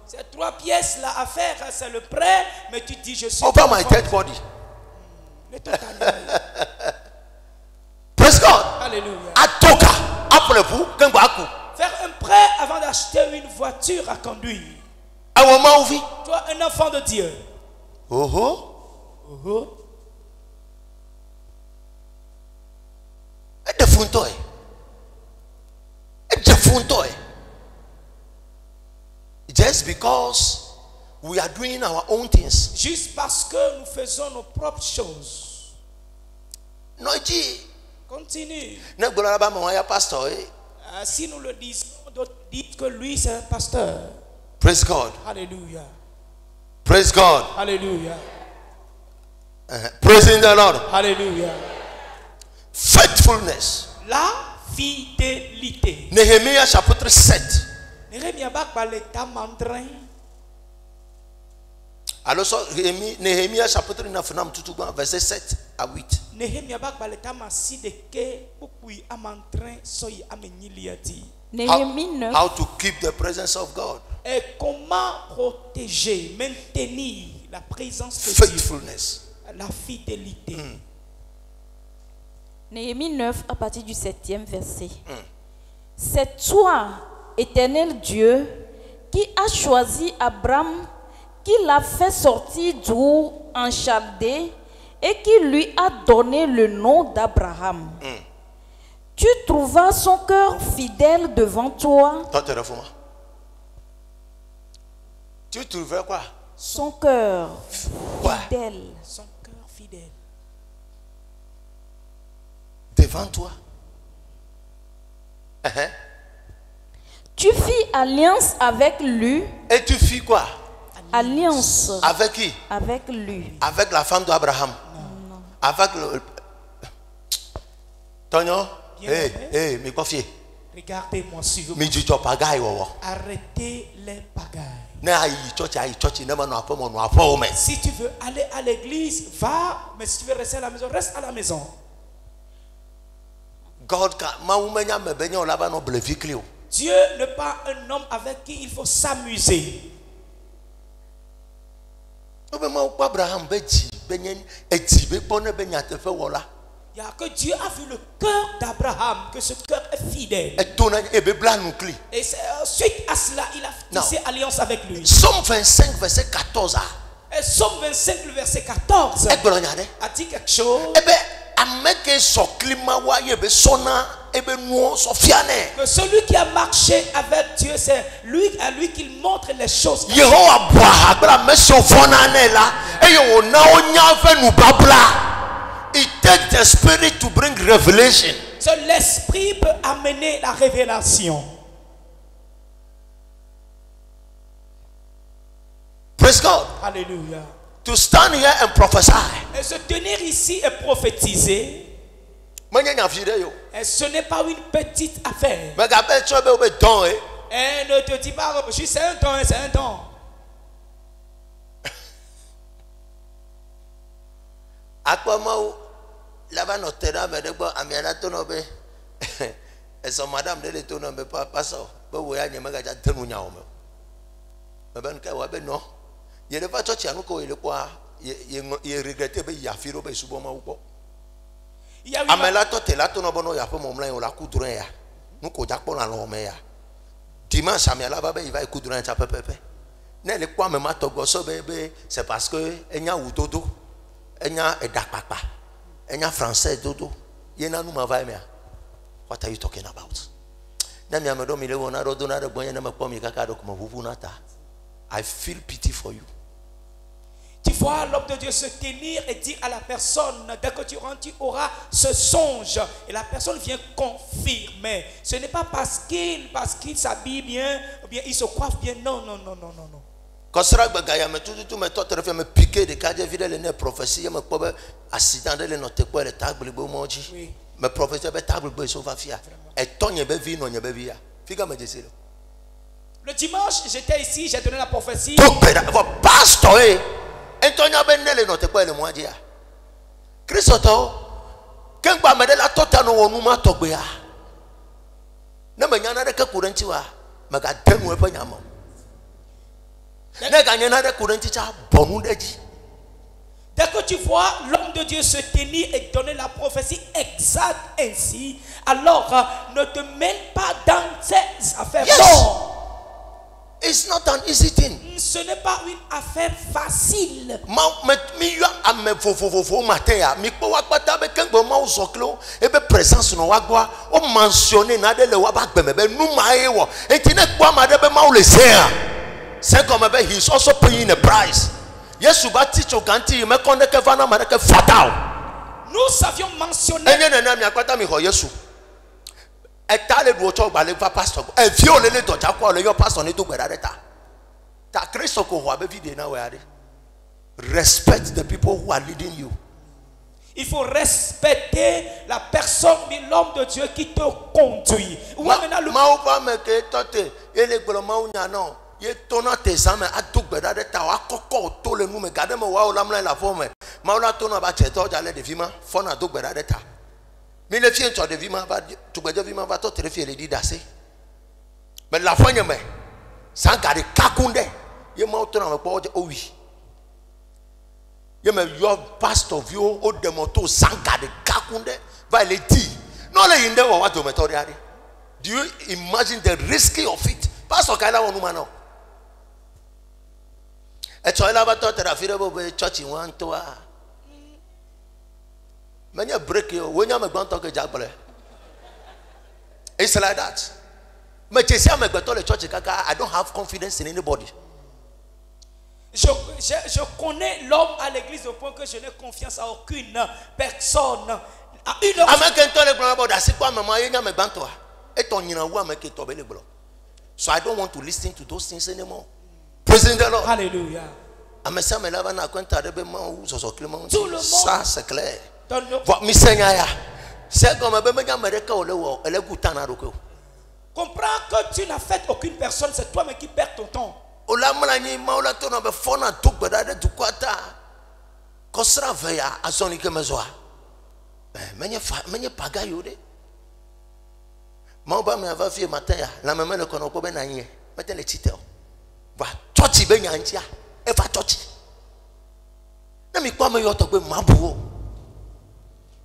C'est 3 pièces là à faire, c'est le prêt, mais tu dis je suis
over my dead body. Praise God.
Alléluia.
Atoka après vous quand vous
faire un prêt avant d'acheter une voiture à conduire.
Toi
un enfant de Dieu.
Et funtoy. Just because we are doing our own things.
Juste parce que nous faisons nos propres choses.
Noji.
Continue.
Ne gbolala ba mo ya pastor.
Si nous le disons, d'autres disent que lui c'est un pasteur.
Praise God.
Alléluia.
Praise God.
Alléluia.
Praising the Lord.
Alléluia.
Faithfulness.
La fidélité.
Néhémie chapitre 7.
Néhémie ba l'état mandrin.
Alors Néhémie chapitre 9 verset 7 à 8.
Néhémie ba l'état masi de ke pukui amandrin soy ameniliati.
Néhémie 9.
How to keep the presence of God.
Et comment protéger, maintenir la présence de
Faithfulness.
Dieu, la fidélité.
Néhémie 9 à partir du 7e verset. C'est toi, éternel Dieu, qui as choisi Abraham, qui l'a fait sortir d'Our en Chaldée et qui lui a donné le nom d'Abraham. Tu trouvas son cœur fidèle devant toi.
Tu trouvais quoi?
Son cœur fidèle.
Son cœur fidèle.
Devant toi.
Tu fis alliance avec lui.
Et tu fis quoi?
Alliance.
Avec qui?
Avec lui.
Avec la femme d'Abraham.
Non.
Avec le... Tonyo? Me confie.
Regardez-moi s'il vous
Me
plaît.
dit pagaille wowo.
Arrêtez les pagailles. Si tu veux aller à l'église, va. Mais si tu veux rester à la maison, reste à la maison. Dieu n'est pas un homme avec qui il faut s'amuser. Il y a que Dieu a vu le cœur d'Abraham, que ce cœur est fidèle. Et suite à cela, il a tissé alliance avec lui.
Somme 25, verset 14.
Et Somme 25, le verset 14 a dit quelque chose. Que celui qui a marché avec Dieu, c'est lui à lui qu'il montre les choses.
It takes the spirit to bring revelation.
Seul l'esprit peut amener la révélation.
Praise God.
Alléluia.
To stand here and prophesy.
Et se tenir ici et prophétiser. Et ce n'est pas une petite affaire. Et ne te dis pas, c'est un don, c'est un don.
Là-bas, notre terrain, mais d'abord, à Miana, ton obé. Et son madame de l'étonne, mais pas ça. Mais vous voyez, il y a un peu de temps. Mais ben, non. Il y a pas de temps, il quoi. Il regrettait, il y a fait le souvent ou pas. Il y a un là, toi, là, ton abonnement, il y a pas mon blanc, on l'a coudre. Nous, qu'on a pas la norme. Dimanche, à Miana, il va écouter un peu. N'est le quoi, mais ma togoso, bébé, c'est parce que il y a ou dodo. Il y a un papa. Il y a un français dodo. Il y a un nous m'avait mis. What are you talking about? I feel pity for you.
Tu vois l'homme de Dieu se tenir et dire à la personne, dès que tu rentres, tu auras ce songe. Et la personne vient confirmer. Ce n'est pas parce qu'il s'habille bien, ou bien il se coiffe bien. Non.
Quand sera bagaya me tout me toi te me piquer de cadre vidéo les prophéties me pas accident de les noter quoi les table bo moji me prophétie be table bo so va fia et tonye be vi no nye be via figa me dire
le dimanche j'étais ici, j'ai donné la prophétie.
Pasteur et tonye be ne les noter quoi le moji a Christo ken ba me de la tota no wonu ma togbe a na me nyana de ka kuranti wa me ga denu e pa nyama. Dès
que tu vois l'homme de Dieu se tenir et donner la prophétie exacte ainsi, alors ne te mêle pas dans ces affaires.
Yes.
Non.
It's not an easy thing.
Ce n'est pas une affaire facile.
ame fofofofo matin ya mi kpo wa kpata be kengbe ma wo soklo e be présence no wa gba o mentionner na de le wa ba gbeme be nu ma e wo enti ne kpo ma de be ma wo le say comme be he is also paying a price. Yesu ba teach o ganti me konde ke vana ma de ke fatal.
Nous avions mentionné.
Enye na mi akwata mi ho Yesu. Etale du ocho gba le va pastor. E vi o le le doja kwa le yo pastor ni to gbera de ta. Ta Kristo ko ho abe video na we ade. Respect the people who are leading you.
Il faut respecter la personne, l'homme de Dieu qui te conduit.
Ma pas me que tote ele gbolo ma unya no ye tona te zame atugbeda de ta wa kokko to le nu me gade me wa o lamla la forme ma o la tona ba cheto ja le de vima fona dugbeda de ta mi le fie to de vima ba tugbeda vima ba to te fie le di dase me la fonye me san gade kakunde ye ma o tona me po o wi ye me your pastor view o de moto san gade kakunde va le di no le yinde wa wa do me to de. Do you imagine the risky of it? Pastor Kaila wonu mano. E choila ba to tera fire bo church wan to a. Manya break you when you me gbon to ke jagbele. It's like that. Me chesi am gbe to le church kaka I don't have confidence in anybody.
Je connais l'homme à l'église au point que je n'ai confiance à aucune personne. À une autre.
Amaken to le gbon about asikwa mama yenya me gbon to a. So I don't want to listen to those things anymore. Praise the Lord.
Hallelujah.
Tout le monde. Ça c'est clair.
Comprends que tu n'as fait aucune personne, c'est toi-même qui perds ton temps.
Mamba me ava fie matin ya la mama le kono ko be na yin mete le titel va church be nyantia e va church na mi kwa me yo to pe mabuo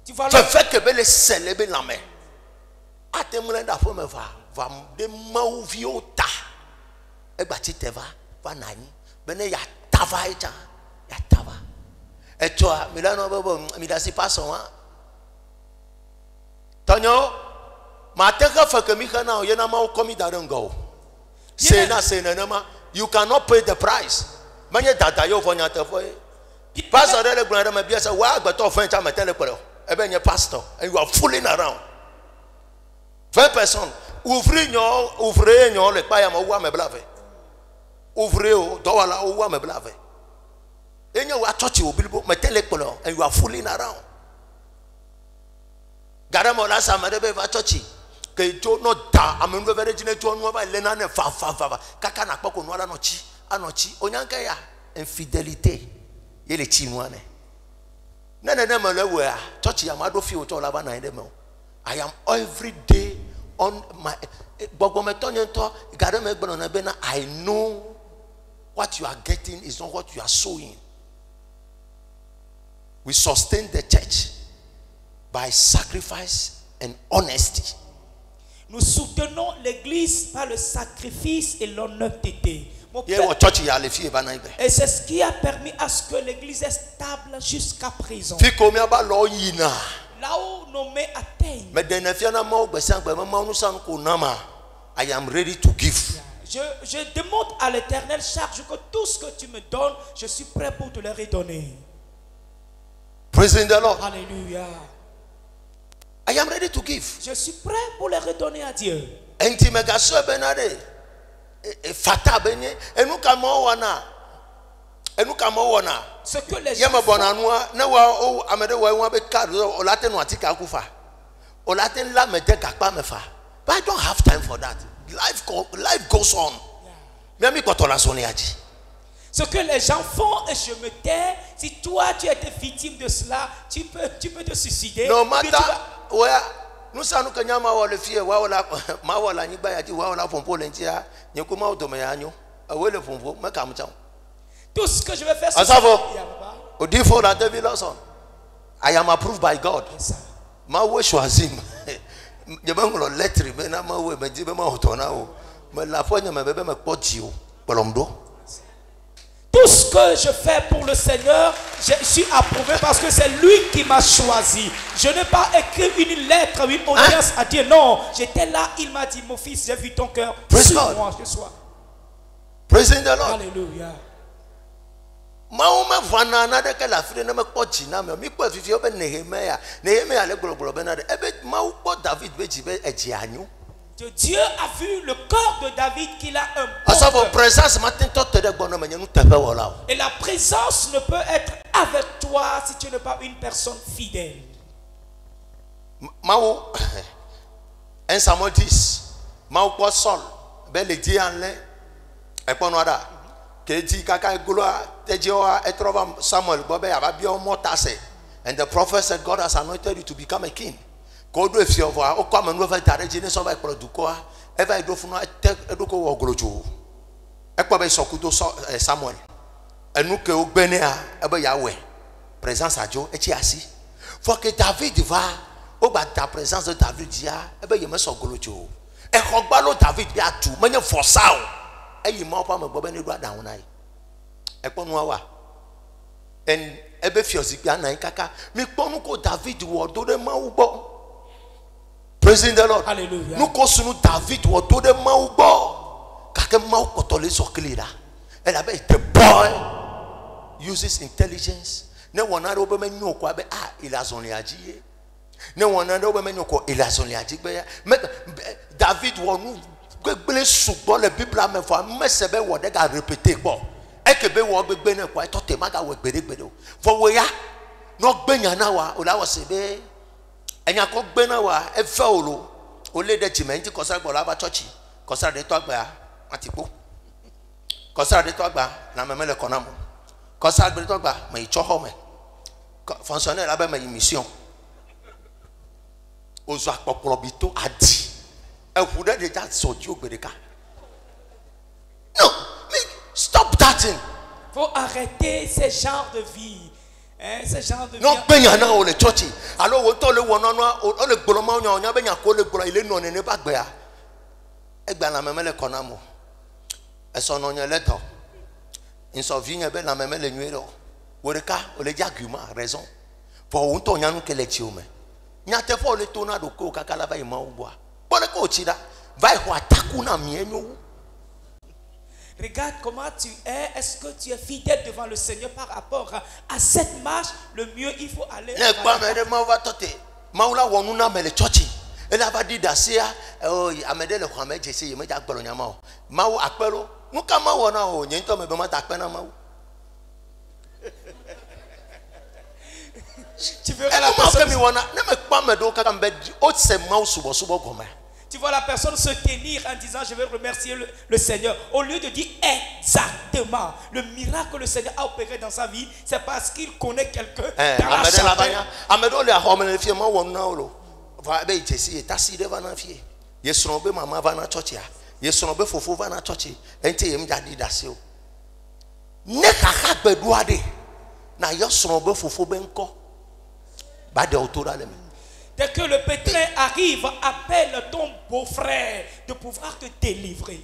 tu vois le fait que be le célébrer la main atemule da fo me va de mau viota e ba titeva va na yin be ne ya tava ita ya tava e to a mi la no bobo mi da si paso wa Tonyo Mateka fakemika na oyena ma ukomi darengo. Say na nama. You cannot pay the price. Manye data yo vonya tefo. Pastor ele gbara ma biasa wa agbato fencha metele pere. Ebe nye pastor and you are fooling around. 20 personnes. Ouvrir nyo le pa ya ma wa me blave. Ouvrir o do wala o wa me blave. Enye wa church o bilbo metele pere and you are fooling around. Garamo la samarebe va church. Que jo no da amenwe vere jine jo no ba lena ne fa kaka na kpoko no ala no chi anochi onyanka ya infidélité ye le chi no ane na me le we a church ya mado fi o to la ba na ide me I am every day on my gbogbo me tonye to gare me gbono na be na I know what you are getting is not what you are sowing. We sustain the church by sacrifice and honesty.
Nous soutenons l'église par le sacrifice et l'honnêteté. Et c'est ce qui a permis à ce que l'église est stable jusqu'à présent. Là où nos mains atteignent.
I am ready to give.
Je demande à l'Éternel chaque jour que tout ce que tu me donnes, je suis prêt pour te le redonner.
Praise the Lord.
Alléluia.
I am ready to give.
Je suis prêt pour les redonner à Dieu.
Enti megaso benade fata benye enu kamo wana
ce que les gens
font, na wa o amede wa be card o latin atika akufa o latin la mede gakpa mefa. But I don't have time for that. Life goes on. Miami kotola soni aji.
Ce que les gens font et je me tais, si toi tu étais victime de cela, tu peux te suicider.
No matter where nous savons que nyama wa le fie wa wala ma wala nyi ba ya ti wa wala pompo le ntia nyekuma odome ya anyo awe le pompo me kam chao.
Tout ce que je vais faire
c'est ça. Odifo la David Lawson. I am approved by God. Ma we choisim. Je ba ngolo lettre me na ma we me di be ma otona o. Me la fo nya me be me potio. Polomdo.
Tout ce que je fais pour le Seigneur, je suis approuvé parce que c'est lui qui m'a choisi. Je n'ai pas écrit une lettre, une audience à dire non. J'étais là, il m'a dit, mon fils, j'ai vu ton cœur. Sur moi ce soir.
Praise the Lord.
Alléluia.
Mauma vanana de que la fille ne me coach na me ko fifi obe Nehemia le global benade ebe mau ko David be jibe ejianyu.
Dieu a vu le corps de David qu'il a un bon
cœur.
Et la présence ne peut être avec toi si tu n'es pas une personne fidèle.
Mau 1 Samuel 10 Mau ko Saul be le di anle e ko no da ke di kaka gloa tejewa etrova Samuel bo be ababia motase and the prophet said God has anointed you to become a king. God will fear for o come no tare jine so ba produkoa eva edofo no edoko wo ogolojo ekpo be sokudo Samuel enu ke ogbene a ebe yawe présence ajo echi asi for que David va o ba ta présence de David dia ebe yeme so ogolojo e hogbalo David bi atu menye forsa o eyi ma opa megbo be ne do adan na ekpo no wa en ebe fiozi bia nan kaka mi kponu ko David wo do de ma ugbo. Praising the Lord.
Hallelujah.
Nous consumons David ou tout de maoubo. Kake maou kotole sokilira. Elle avait the boy uses intelligence. Ne wana robe menyo kwa be il a son liaji. Ne wana robe menyo ko il a son liaji be. David wonu gbele subo le Bible a me fo me sebe wo de ga répéter po. E ke be wo gbegbe ne kwa to te maga wo gbede fo wo ya no gbenya na wa o la wo sebe enya ko gbena wa efa olo ole de chimenti kosa gbola ba church kosa de to agba atipo kosa de to agba na memele konamo kosa de to agba me icho home fonctionnaire aba me mission ozo apopolo bito adi ehu de just so ju gbedeka. No, stop that thing.
Faut arrêter ce genre de vie. Ce genre de vie.
Non, benya na o le church. Alors wo to le wono no o le gbolo nya onya benya ko le gbolo ile no ne ne bagbe a. Egba na memele konamo. Eso no nya leto. Inso vinya be na memele nwero. Woreka o le argument raison. For won to nya no kele chi o me. Nya te fo le to na do ko kakala ba ima ugbo a. Bole ko chi da. Vai ho ataku na mienyo.
Regarde comment tu es. Est-ce que tu es fidèle devant le Seigneur par rapport à cette marche? Le mieux, il faut aller.
Elle a dit d'asia, oh, amede le kwame jesi yeme ja gboro nyama o. Mawu akpelo, nuka mawu na o, nyento me bema takpe na mawu.
Tu verras la personne. Tu vois la personne se tenir en disant je vais remercier le Seigneur. Au lieu de dire exactement le miracle que le Seigneur a opéré dans sa vie, c'est parce qu'il connaît quelqu'un dans la chapelle. Dès que le pétrin arrive, appelle ton beau-frère de pouvoir te délivrer.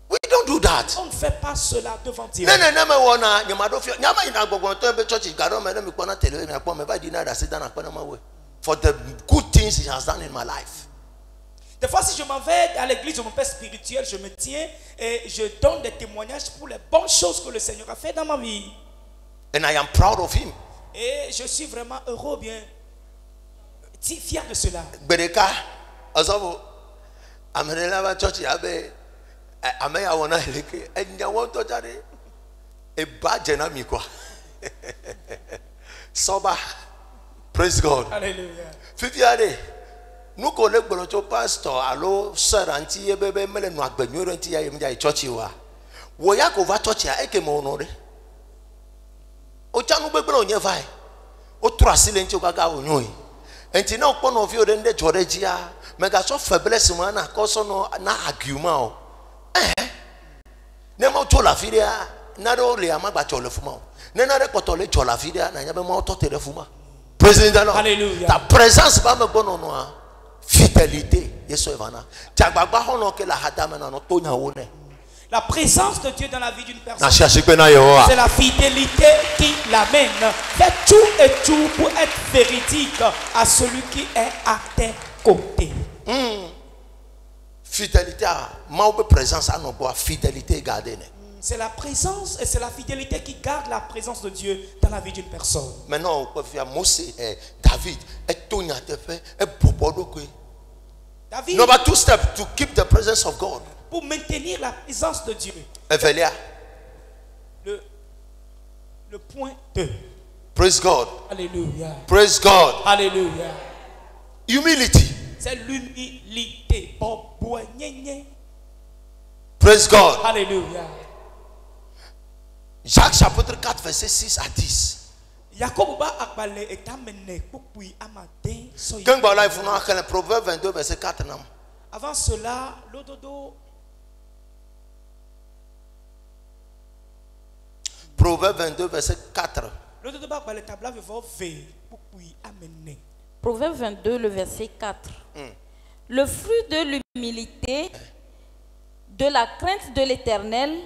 We don't do that.
On ne fait pas cela devant Dieu.
For the good things he has done in my life.
Des fois, si je m'en vais à l'église de mon père spirituel, je me tiens et je donne des témoignages pour les bonnes choses que le Seigneur a fait dans ma vie.
And I am proud of him.
Et je suis vraiment heureux, bien fier de cela.
Bereka, azabu, amenela ba church abe, ameya wona eleke, enya wonto jare, e ba jena mi kwa. Soba, praise God.
Hallelujah.
Fifiade, nous collègues bolocho pastor, allo sœur anti bebe mele no agbenyo anti ya yemja church wa. Wo ya ko va church ya eke mo honore. O chanu bebe lo nye vai. O trasile nti o gaga onyoyi. Enti na okpo no fio de nde jorejia mega so faiblesse mo na koso no na argument o ne mo to la firia na do le amagba to le fuma o ne na re poto le to la firia na nyabe mo to te le fuma. Praise the Lord.
Hallelujah.
Ta présence ba me bono no a fidélité yeso evana jagbagba hono ke la hadama na no to nya wo ne.
La présence de Dieu dans la vie d'une personne,
na cherche pe na Yehowa.
c'est la fidélité qui l'amène. Fais tout et tout pour être véridique à celui qui est à tes côtés.
Fidélité à ma présence à nos bois, fidélité gardée.
C'est la présence et c'est la fidélité qui garde la présence de Dieu dans la vie d'une personne.
Maintenant, on peut faire Mosé et David et Tonya te fait et Bobodo.
David,
Number 2 step to keep the presence of God.
pour maintenir la présence de Dieu,
Evelia,
le point 2.
praise God.
Alléluia.
Praise God.
Alléluia.
Humility.
C'est l'humilité.
Praise God.
Alléluia.
Jacques chapitre 4 verset 6 à 10.
Jacob ba akbale etamene pupui amade so.
Quand voilà il faut nous le Proverbe 22 verset 4 nam.
Avant cela, l'ododo
Proverbe 22 verset 4.
l'ododo ba akbale tabla vevo ve pupui amene.
Proverbe 22, le verset 4. Le fruit de l'humilité, de la crainte de l'Éternel,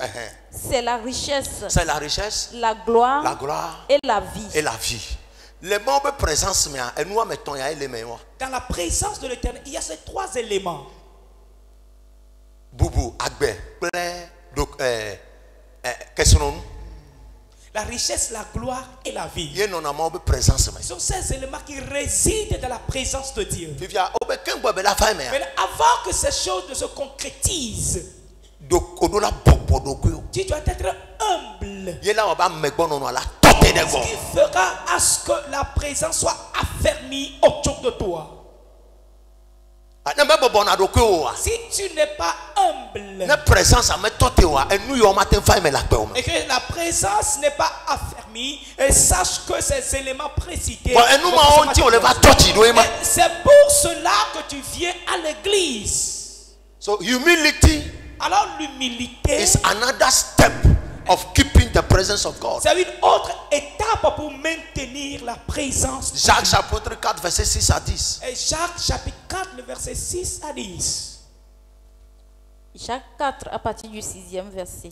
c'est la richesse,
C'est la richesse,
la gloire,
la gloire
et la vie.
et la vie. Les membres présence mais et nous mettons ya les meilleurs.
Dans la présence de l'Éternel, il y a ces trois éléments.
Boubou agbe plein donc qu'est-ce qu'on
La richesse, la gloire et la vie.
y a non membre présence mais.
Ce sont ces éléments qui résident dans la présence de Dieu.
Vivia obe kengbo be la femme.
Mais avant que ces choses ne se concrétisent,
Donc odola bobo dokuyo.
tu dois être humble.
Y là on va me bon on la toter de
Ce
go.
qui fera à ce que la présence soit affermie autour de toi.
Na me bobo na dokuyo wa.
Si tu n'es pas humble
Na présence a me toter wa et nous yo matin femme la pe o.
et que la présence n'est pas affermie, et sache que ces éléments précités.
Bon et nous ma on dit on le va toter do ma.
Et c'est pour cela que tu viens à l'église.
So humility
Alors l'humilité,
is another step of keeping the presence of God.
c'est une autre étape pour maintenir la présence.
Jacques chapitre 4 verset 6 à 10.
Et Jacques chapitre 4, le verset 6 à 10.
Jacques 4, à partir du 6e verset.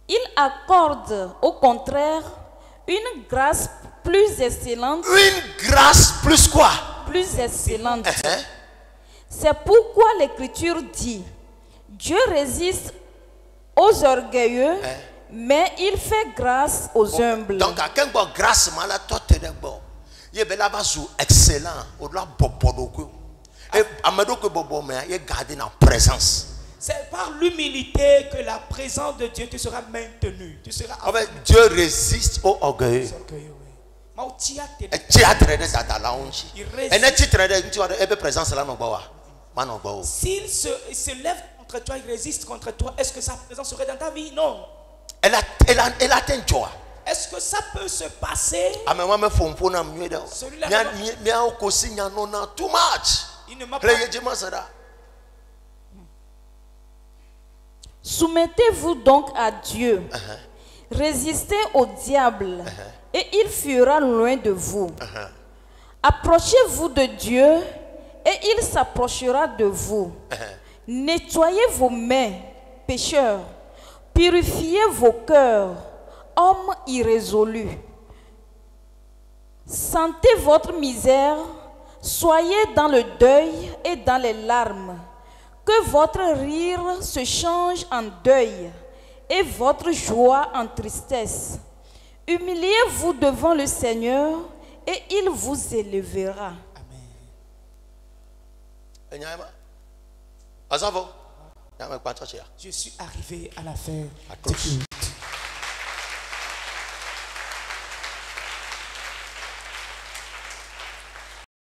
Il accorde, au contraire, une grâce plus excellente,
Une grâce plus quoi?
plus excellente. C'est pourquoi l'Écriture dit, Dieu résiste aux orgueilleux, mais il fait grâce aux humbles.
Donc à quel point grâce mala toter de bo. Ye be la basu excellent au la bobo dokuyo. Et amado que bobo mais ye garder en présence.
C'est par l'humilité que la présence de Dieu te sera maintenue. Tu seras
En fait, Dieu résiste aux orgueilleux. Et tu as traité dans la honte. Et ne tu traité tu as une présence là non bawa. Mano bawa.
S'il se lève contre toi, il résiste contre toi, est-ce que sa présence serait dans ta vie? Non.
Elle a atteint joie.
Est-ce que ça peut se passer?
Amema me fompo na mieux de.
Celui-là,
Mia o kosi nya no na too much.
il ne m'a pas.
Play jema sada.
Soumettez-vous donc à Dieu. Résistez au diable et il fuira loin de vous. Approchez-vous de Dieu et il s'approchera de vous. Nettoyez vos mains, pécheurs. Purifiez vos cœurs, hommes irrésolus. Sentez votre misère, soyez dans le deuil et dans les larmes. Que votre rire se change en deuil et votre joie en tristesse. Humiliez-vous devant le Seigneur et il vous élèvera.
Je suis arrivé à la fin.